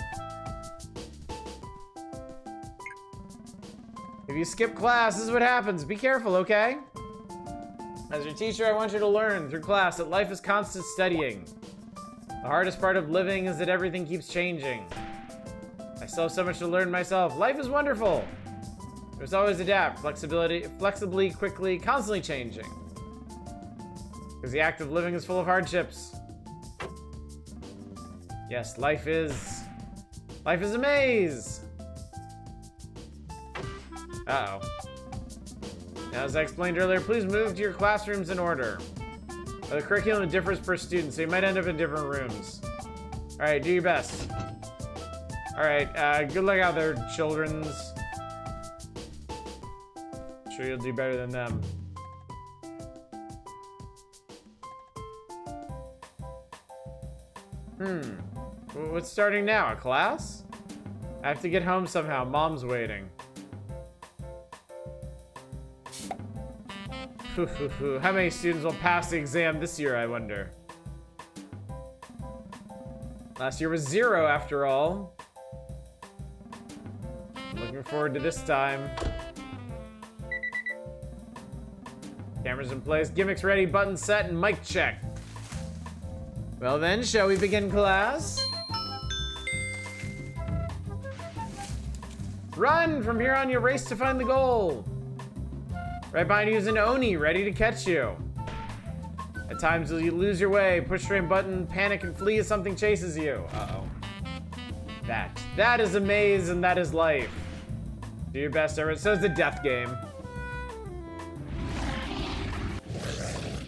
If you skip class, this is what happens. Be careful, okay? As your teacher, I want you to learn through class that life is constant studying. The hardest part of living is that everything keeps changing. I still have so much to learn myself. Life is wonderful. There's always adapt, flexibly, quickly, constantly changing. Because the act of living is full of hardships. Yes, life is a maze. Uh-oh. Now, as I explained earlier, please move to your classrooms in order. The curriculum differs per student, so you might end up in different rooms. All right, do your best. All right, good luck out there, childrens. Sure you'll do better than them. What's starting now? A class? I have to get home somehow. Mom's waiting. How many students will pass the exam this year, I wonder? Last year was 0, after all. I'm looking forward to this time. Cameras in place, gimmicks ready, buttons set, and mic check. Well then, shall we begin class? Run! From here on, you race to find the goal. Right behind you is an Oni, ready to catch you. At times, you lose your way, push the right button, panic, and flee as something chases you. Uh-oh. That is a maze, and that is life. Do your best, everyone. So it's a death game.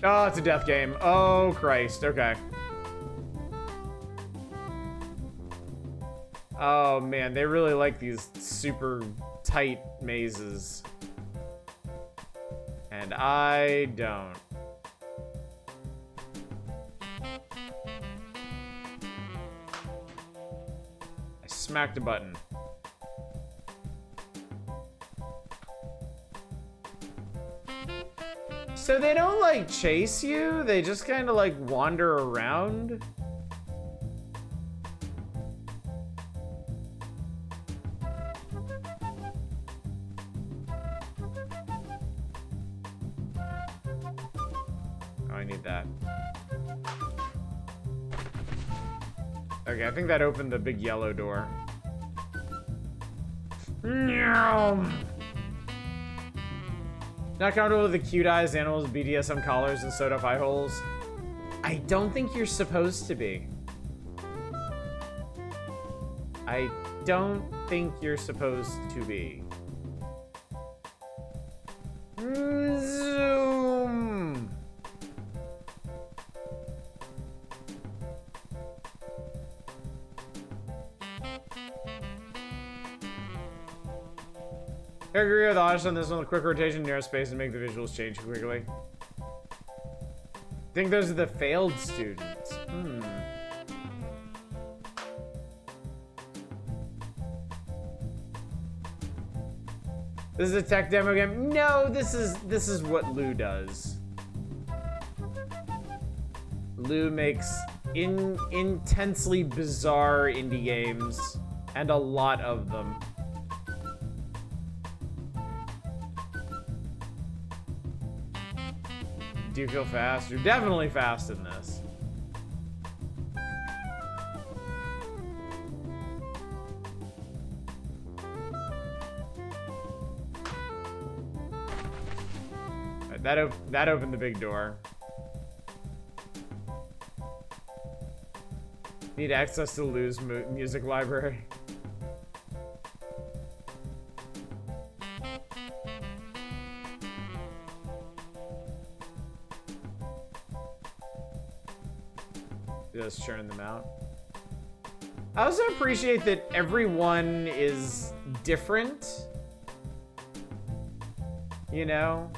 Oh, it's a death game. Oh, Christ. Okay. Oh, man. They really like these super tight mazes. And I don't. I smacked a button. So they don't, like, chase you? They just kind of, like, wander around? Oh, I need that. Okay, I think that opened the big yellow door. No. Not comfortable with the cute eyes, animals, BDSM collars, and sewed up eye holes. I don't think you're supposed to be. I don't think you're supposed to be. Zoom. I agree with Osh on this one. Quick rotation near space and make the visuals change quickly. I think those are the failed students. This is a tech demo game. No, this is what Lou does. Lou makes intensely bizarre indie games, and a lot of them. Do you feel fast? You're definitely fast in this. That opened the big door. Need access to Lou's music library. Just churn them out. I also appreciate that everyone is different. You know?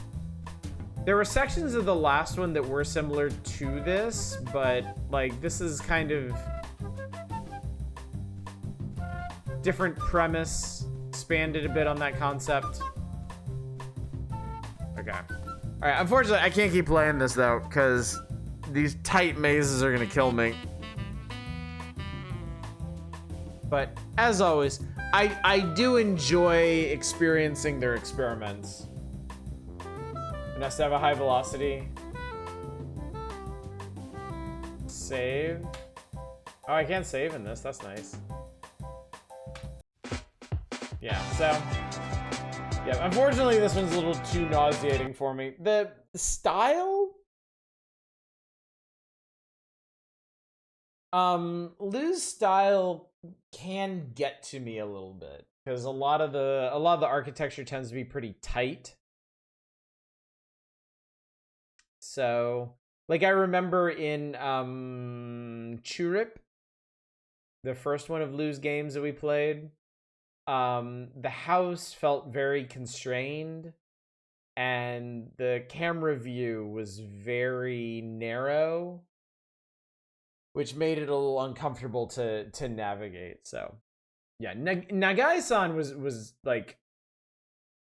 There were sections of the last one that were similar to this, but like this is kind of different premise, expanded a bit on that concept. Okay. All right, unfortunately, I can't keep playing this though, because these tight mazes are gonna kill me. But as always, I do enjoy experiencing their experiments. It has to have a high velocity. Save. Oh, I can't save in this. That's nice. Yeah, so. Yeah, unfortunately, this one's a little too nauseating for me. The style? Lou's style can get to me a little bit. Because a lot of the architecture tends to be pretty tight. So, like I remember in Churip, the first one of Lou's games that we played, the house felt very constrained and the camera view was very narrow, which made it a little uncomfortable to navigate. So, yeah, Nagai-san was like,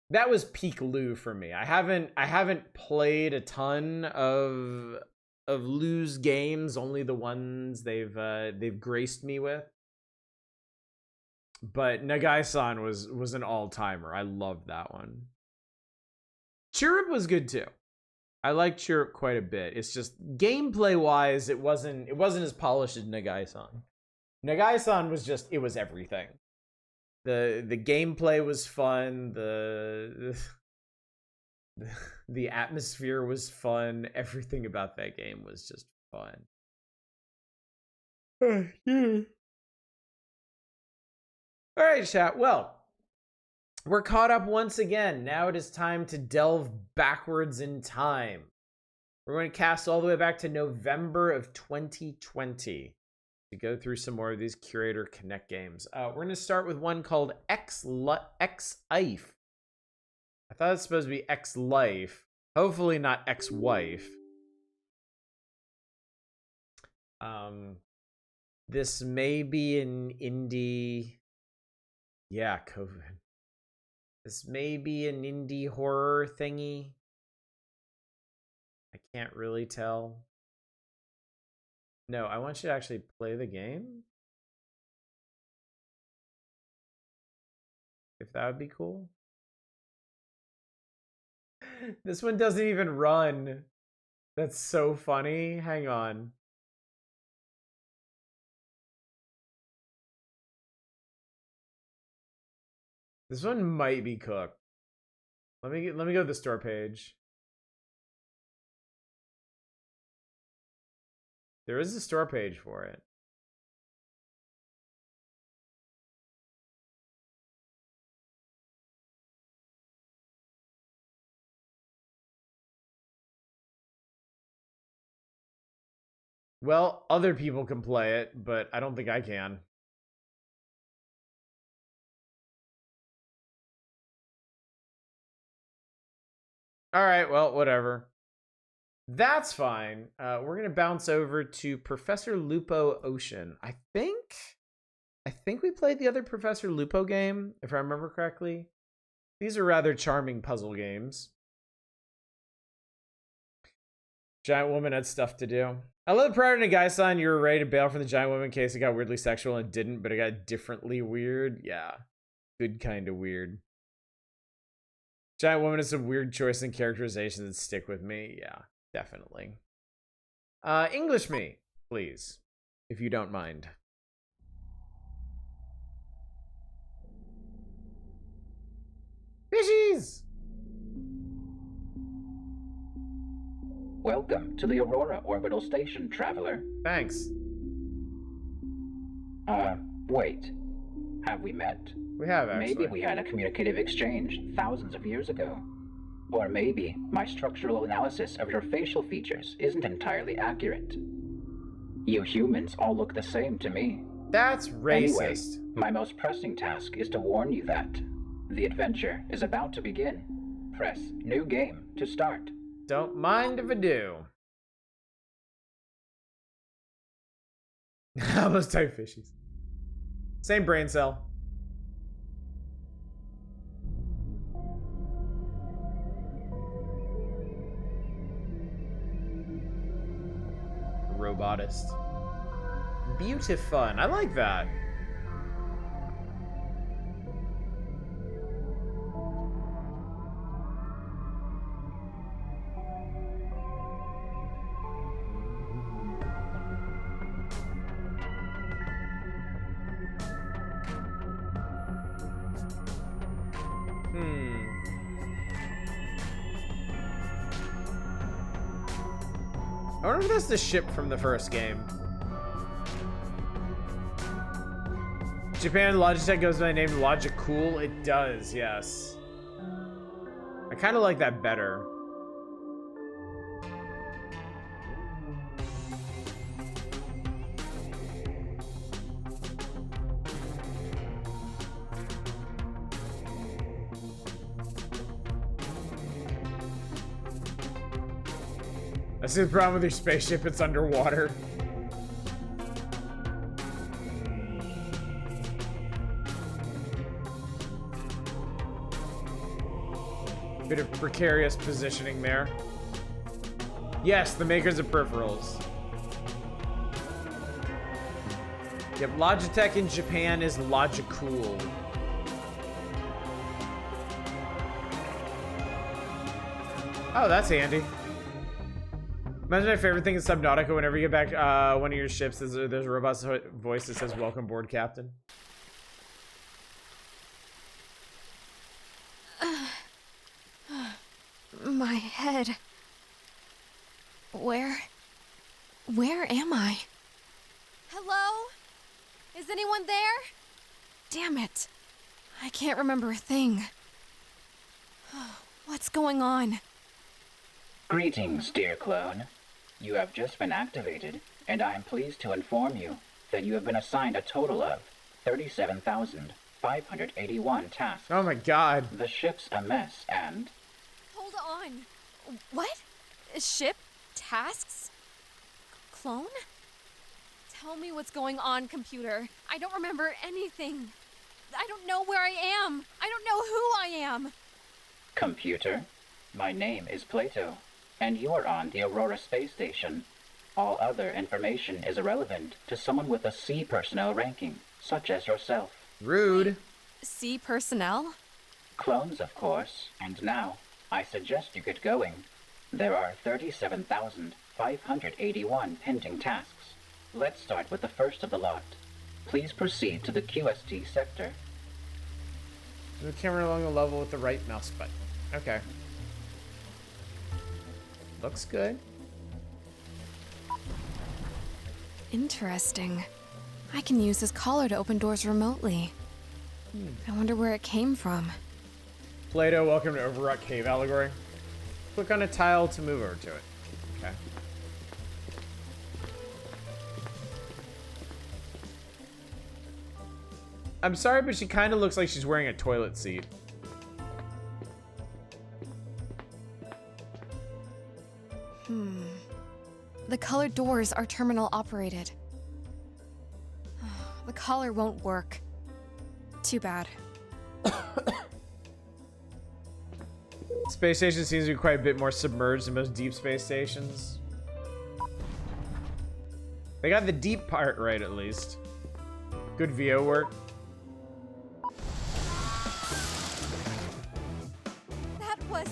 that was peak Lou for me. I haven't played a ton of Lou's games, only the ones they've graced me with. But Nagai-san was an all-timer. I loved that one. Chirrup was good too. I liked Chirrup quite a bit. It's just gameplay-wise, it wasn't as polished as Nagai-san. Nagai-san was just, it was everything. The gameplay was fun. The atmosphere was fun. Everything about that game was just fun. All right, chat. Well, we're caught up once again. Now it is time to delve backwards in time. We're going to cast all the way back to November of 2020. To go through some more of these Curator Connect games. We're going to start with one called X-Life. I thought it's supposed to be X-Life. Hopefully not X-Wife. This may be an indie... Yeah, COVID. This may be an indie horror thingy. I can't really tell. No, I want you to actually play the game. If that would be cool. This one doesn't even run. That's so funny. Hang on. This one might be cooked. Let me go to the store page. There is a store page for it. Well, other people can play it, but I don't think I can. All right, well, whatever. That's fine. We're gonna bounce over to Professor Lupo Ocean. I think we played the other Professor Lupo game, if I remember correctly. These are rather charming puzzle games. Giant woman had stuff to do. I love prior to Guy sign, you were ready to bail from the giant woman in case it got weirdly sexual and it didn't, but it got differently weird. Yeah. Good kind of weird. Giant woman is a weird choice in characterization that stick with me. Yeah, definitely. English me, please, if you don't mind. Fishies! Welcome to the Aurora Orbital Station, traveler. Thanks. Wait. Have we met? We have, actually. Maybe we had a communicative exchange thousands of years ago. Or maybe my structural analysis of your facial features isn't entirely accurate. You humans all look the same to me. That's racist. Anyway, my most pressing task is to warn you that the adventure is about to begin. Press New Game to start. Don't mind if I do. I almost type fishies. Same brain cell. Robotist. Beautifun. I like that. I wonder if that's the ship from the first game. Japan Logitech goes by the name Logicool. It does, yes. I kind of like that better. I see the problem with your spaceship, it's underwater. Bit of precarious positioning there. Yes, the makers of peripherals. Yep, Logitech in Japan is Logicool. Oh, that's handy. Imagine my favorite thing is Subnautica. Whenever you get back one of your ships, there's a robot voice that says, "Welcome aboard, Captain." My head. Where am I? Hello? Is anyone there? Damn it. I can't remember a thing. What's going on? Greetings, dear clone. You have just been activated, and I am pleased to inform you that you have been assigned a total of 37,581 tasks. Oh my god. The ship's a mess, and... Hold on. What? Ship? Tasks? Clone? Tell me what's going on, computer. I don't remember anything. I don't know where I am. I don't know who I am. Computer, my name is Plato, and you are on the Aurora Space Station. All other information is irrelevant to someone with a C personnel ranking, such as yourself. Rude. C personnel? Clones, of course. And now, I suggest you get going. There are 37,581 pending tasks. Let's start with the first of the lot. Please proceed to the QST sector. The camera along the level with the right mouse button. Okay. Looks good. Interesting. I can use this collar to open doors remotely. I wonder where it came from. Plato, welcome to Overwrought Cave Allegory. Click on a tile to move over to it. Okay. I'm sorry, but she kind of looks like she's wearing a toilet seat. The colored doors are terminal operated. The collar won't work. Too bad. Space station seems to be quite a bit more submerged than most deep space stations. They got the deep part right, at least. Good VO work. That was...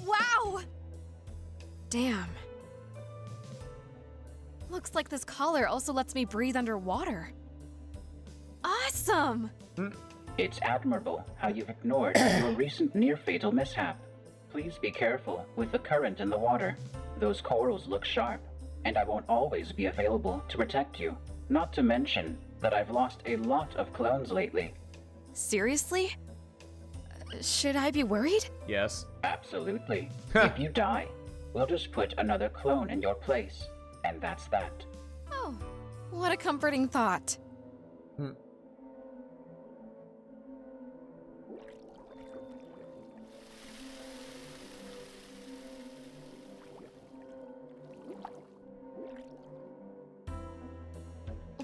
wow! Damn. Looks like this collar also lets me breathe underwater. Awesome! It's admirable how you've ignored your recent near-fatal mishap. Please be careful with the current in the water. Those corals look sharp, and I won't always be available to protect you. Not to mention that I've lost a lot of clones lately. Seriously? Should I be worried? Yes. Absolutely. If you die, we'll just put another clone in your place, and that's that. Oh, what a comforting thought.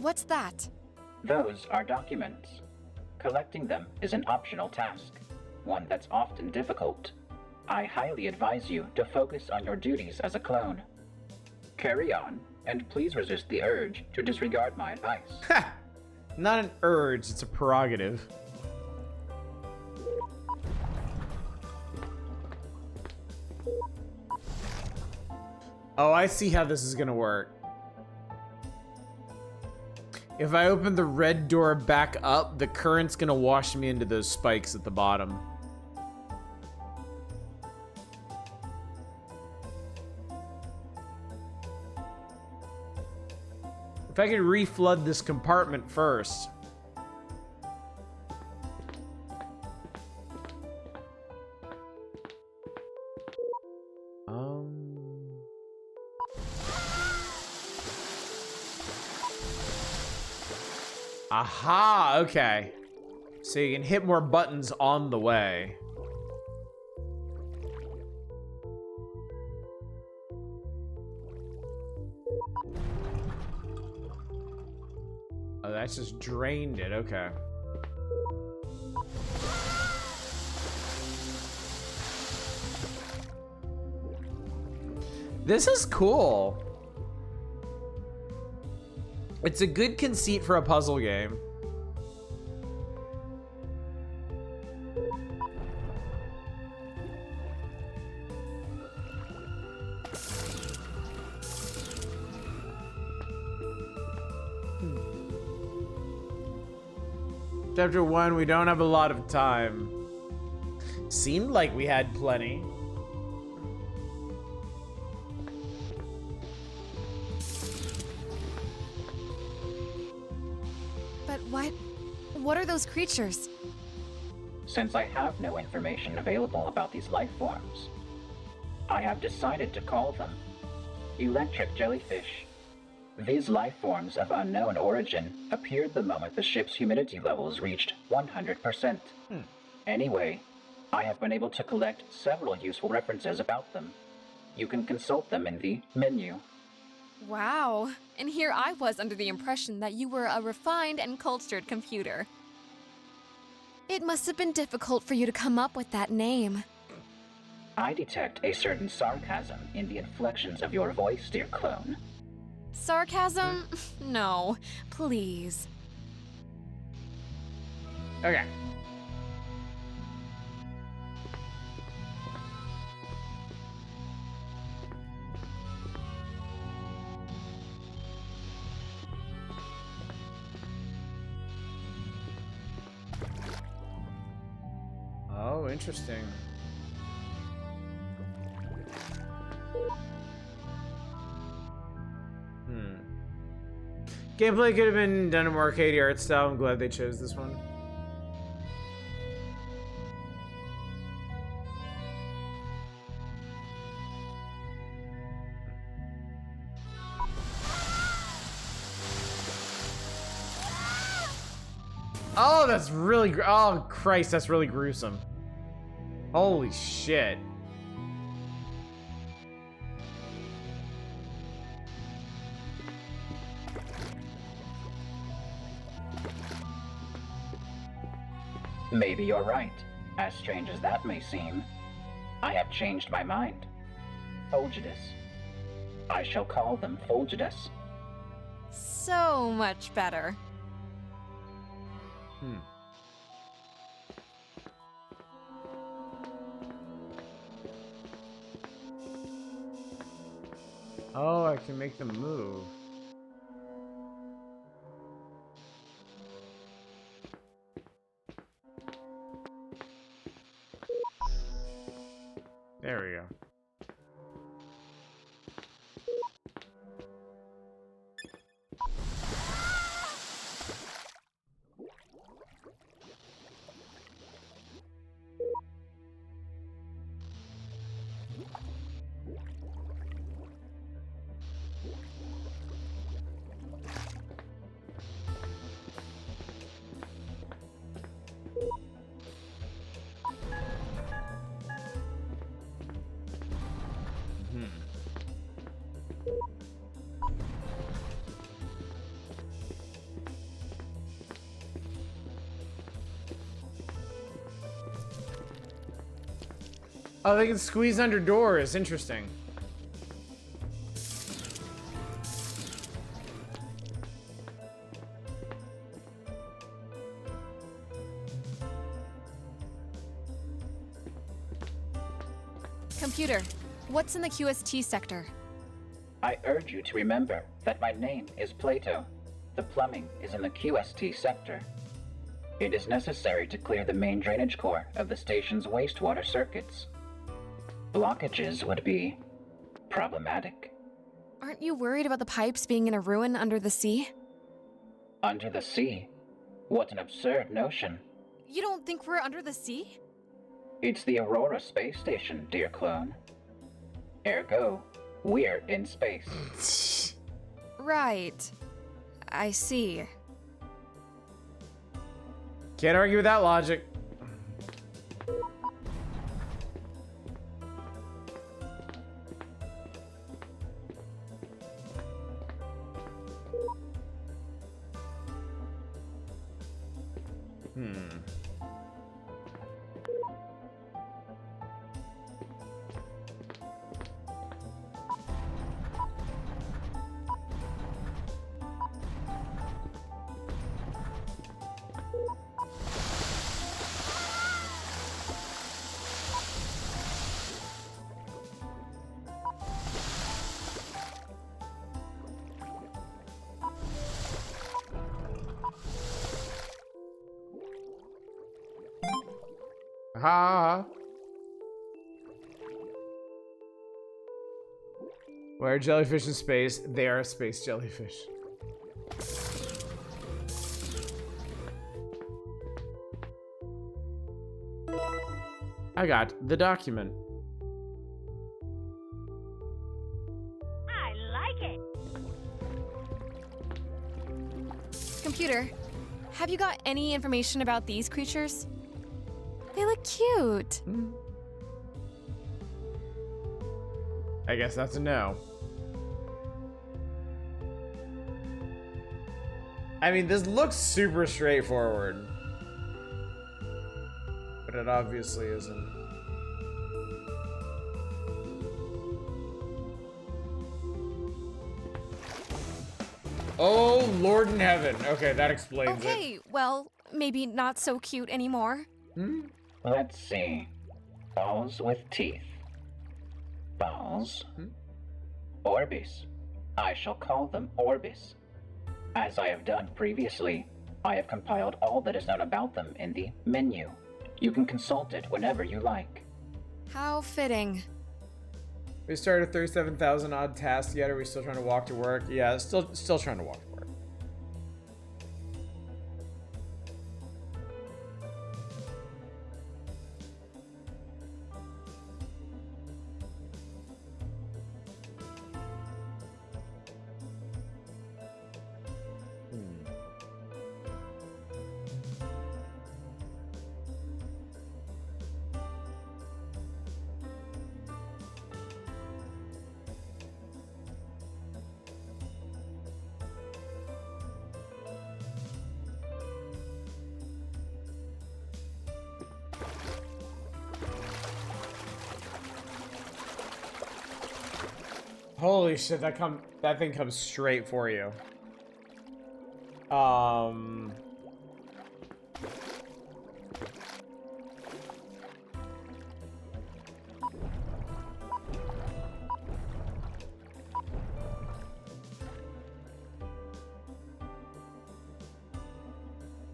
What's that? Those are documents. Collecting them is an optional task, one that's often difficult. I highly advise you to focus on your duties as a clone. Carry on, and please resist the urge to disregard my advice. Ha! Not an urge, it's a prerogative. Oh, I see how this is gonna work. If I open the red door back up, the current's gonna wash me into those spikes at the bottom. If I could reflood this compartment first. Aha, okay. So you can hit more buttons on the way. Oh, that's just drained it, okay. This is cool. It's a good conceit for a puzzle game. Chapter 1, we don't have a lot of time. Seemed like we had plenty. But what are those creatures? Since I have no information available about these life forms, I have decided to call them electric jellyfish. These life forms of unknown origin appeared the moment the ship's humidity levels reached 100%. Anyway, I have been able to collect several useful references about them. You can consult them in the menu. Wow. And here I was under the impression that you were a refined and cultured computer. It must have been difficult for you to come up with that name. I detect a certain sarcasm in the inflections of your voice, dear clone. Sarcasm? No, please. Okay. interesting. Gameplay could have been done in more arcade art style. I'm glad they chose this one. Oh, that's really oh Christ, that's really gruesome. Holy shit. Maybe you're right, as strange as that may seem. I have changed my mind. Fulgidus. I shall call them Fulgidus. So much better. Oh, I can make them move. There we go. Oh, they can squeeze under doors. Interesting. Computer, what's in the QST sector? I urge you to remember that my name is Plato. The plumbing is in the QST sector. It is necessary to clear the main drainage core of the station's wastewater circuits. Blockages would be problematic. Aren't you worried about the pipes being in a ruin under the sea? Under the sea? What an absurd notion. You don't think we're under the sea? It's the Aurora space station, dear clone. Ergo, we're in space. Right. I see. Can't argue with that logic. Ha! Why are jellyfish in space? They are space jellyfish. I got the document. I like it. Computer, have you got any information about these creatures? They look cute. I guess that's a no. I mean, this looks super straightforward. But it obviously isn't. Oh, Lord in heaven. Okay, that explains it. Okay, well, maybe not so cute anymore. Let's see. Balls with teeth. Balls. Orbis. I shall call them Orbis. As I have done previously, I have compiled all that is known about them in the menu. You can consult it whenever you like. How fitting. We started 37,000 odd tasks yet. Are we still trying to walk to work? Yeah, still trying to walk to work. Holy shit, that thing comes straight for you.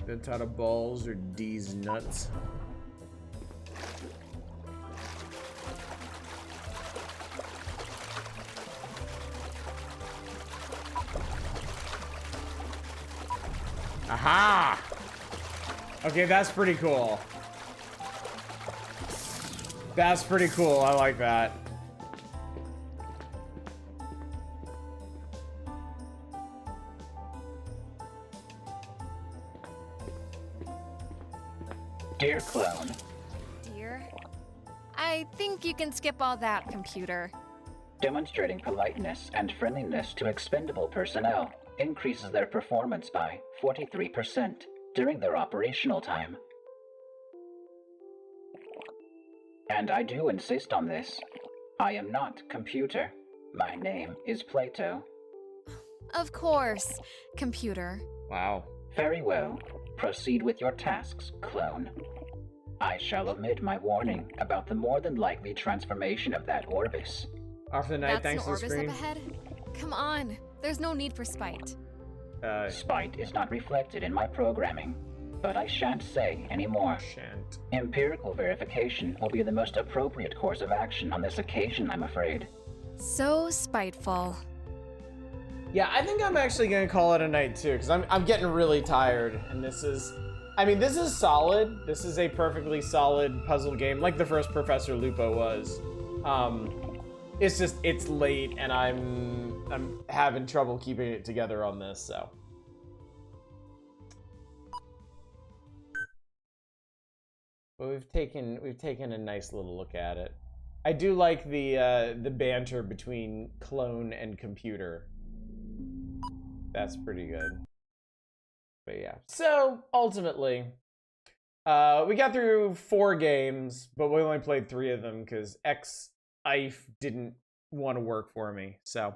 That's out of balls or D's nuts. Aha! Okay, that's pretty cool. That's pretty cool. I like that. Dear clone. Dear? I think you can skip all that, computer. Demonstrating politeness and friendliness to expendable personnel increases their performance by 43% during their operational time. And I do insist on this. I am not computer. My name is Plato. Of course, computer. Wow. Very well. Proceed with your tasks, clone. I shall omit my warning about the more than likely transformation of that Orbis. Off for the night, That's thanks an to the Orbis screen. up ahead? Come on, there's no need for spite. Spite is not reflected in my programming, but I shan't say any more. Shan't. Empirical verification will be the most appropriate course of action on this occasion, I'm afraid. So spiteful. Yeah, I think I'm actually gonna call it a night too, because I'm getting really tired, and this is solid. This is a perfectly solid puzzle game, like the first Professor Lupo was. It's just it's late, and I'm having trouble keeping it together on this, so. But we've taken a nice little look at it. I do like the banter between clone and computer. That's pretty good. But yeah. So ultimately, we got through 4 games, but we only played 3 of them because IF didn't want to work for me. So,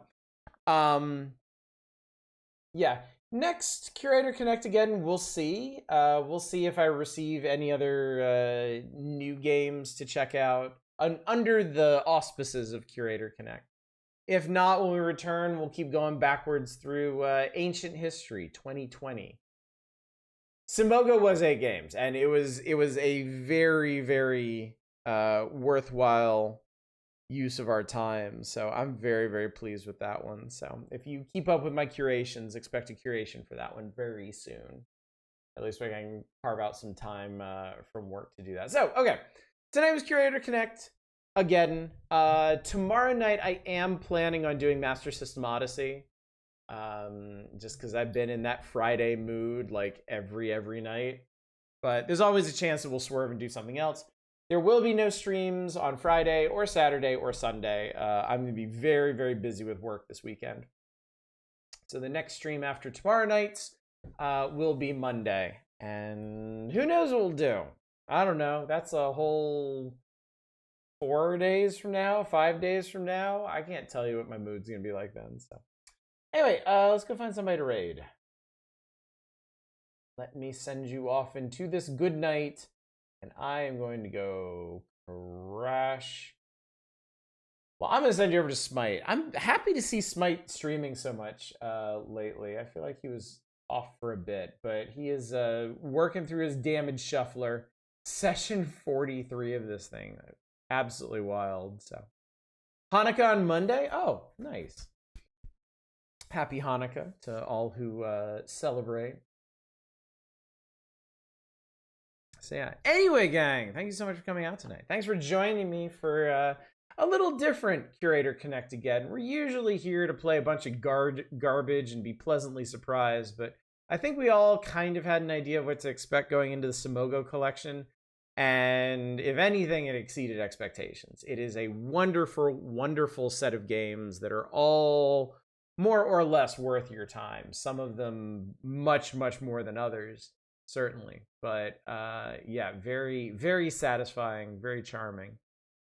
yeah. Next Curator Connectageddon, we'll see. We'll see if I receive any other new games to check out under the auspices of Curator Connect. If not, when we return, we'll keep going backwards through Ancient History 2020. Simogo was 8 games, and it was a very, very worthwhile use of our time. So I'm very, very pleased with that one. So if you keep up with my curations, expect a curation for that one very soon. At least I can carve out some time from work to do that. So, okay. Tonight was Curator Connect again. Tomorrow night I am planning on doing Master System Odyssey. Just because I've been in that Friday mood like every night. But there's always a chance that we'll swerve and do something else. There will be no streams on Friday or Saturday or Sunday. I'm going to be very, very busy with work this weekend. So the next stream after tomorrow night's will be Monday. And who knows what we'll do? I don't know. That's a whole 4 days from now, 5 days from now. I can't tell you what my mood's going to be like then. So anyway, let's go find somebody to raid. Let me send you off into this good night. And I am going to go crash. Well, I'm going to send you over to Smite. I'm happy to see Smite streaming so much lately. I feel like he was off for a bit, but he is working through his damage shuffler. Session 43 of this thing. Absolutely wild. So Hanukkah on Monday. Oh, nice. Happy Hanukkah to all who celebrate. So yeah. Anyway, gang, thank you so much for coming out tonight. Thanks for joining me for a little different Curator Connectageddon. We're usually here to play a bunch of garbage and be pleasantly surprised, but I think we all kind of had an idea of what to expect going into the Simogo collection. And if anything, it exceeded expectations. It is a wonderful, wonderful set of games that are all more or less worth your time. Some of them much, much more than others, certainly. But yeah, very, very satisfying, very charming.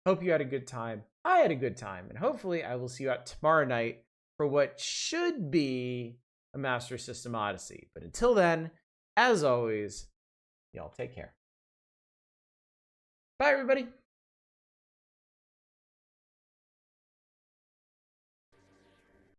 Hope you had a good time. I had a good time. And hopefully I will see you out tomorrow night for what should be a Master System Odyssey. But until then, as always, y'all take care. Bye, everybody.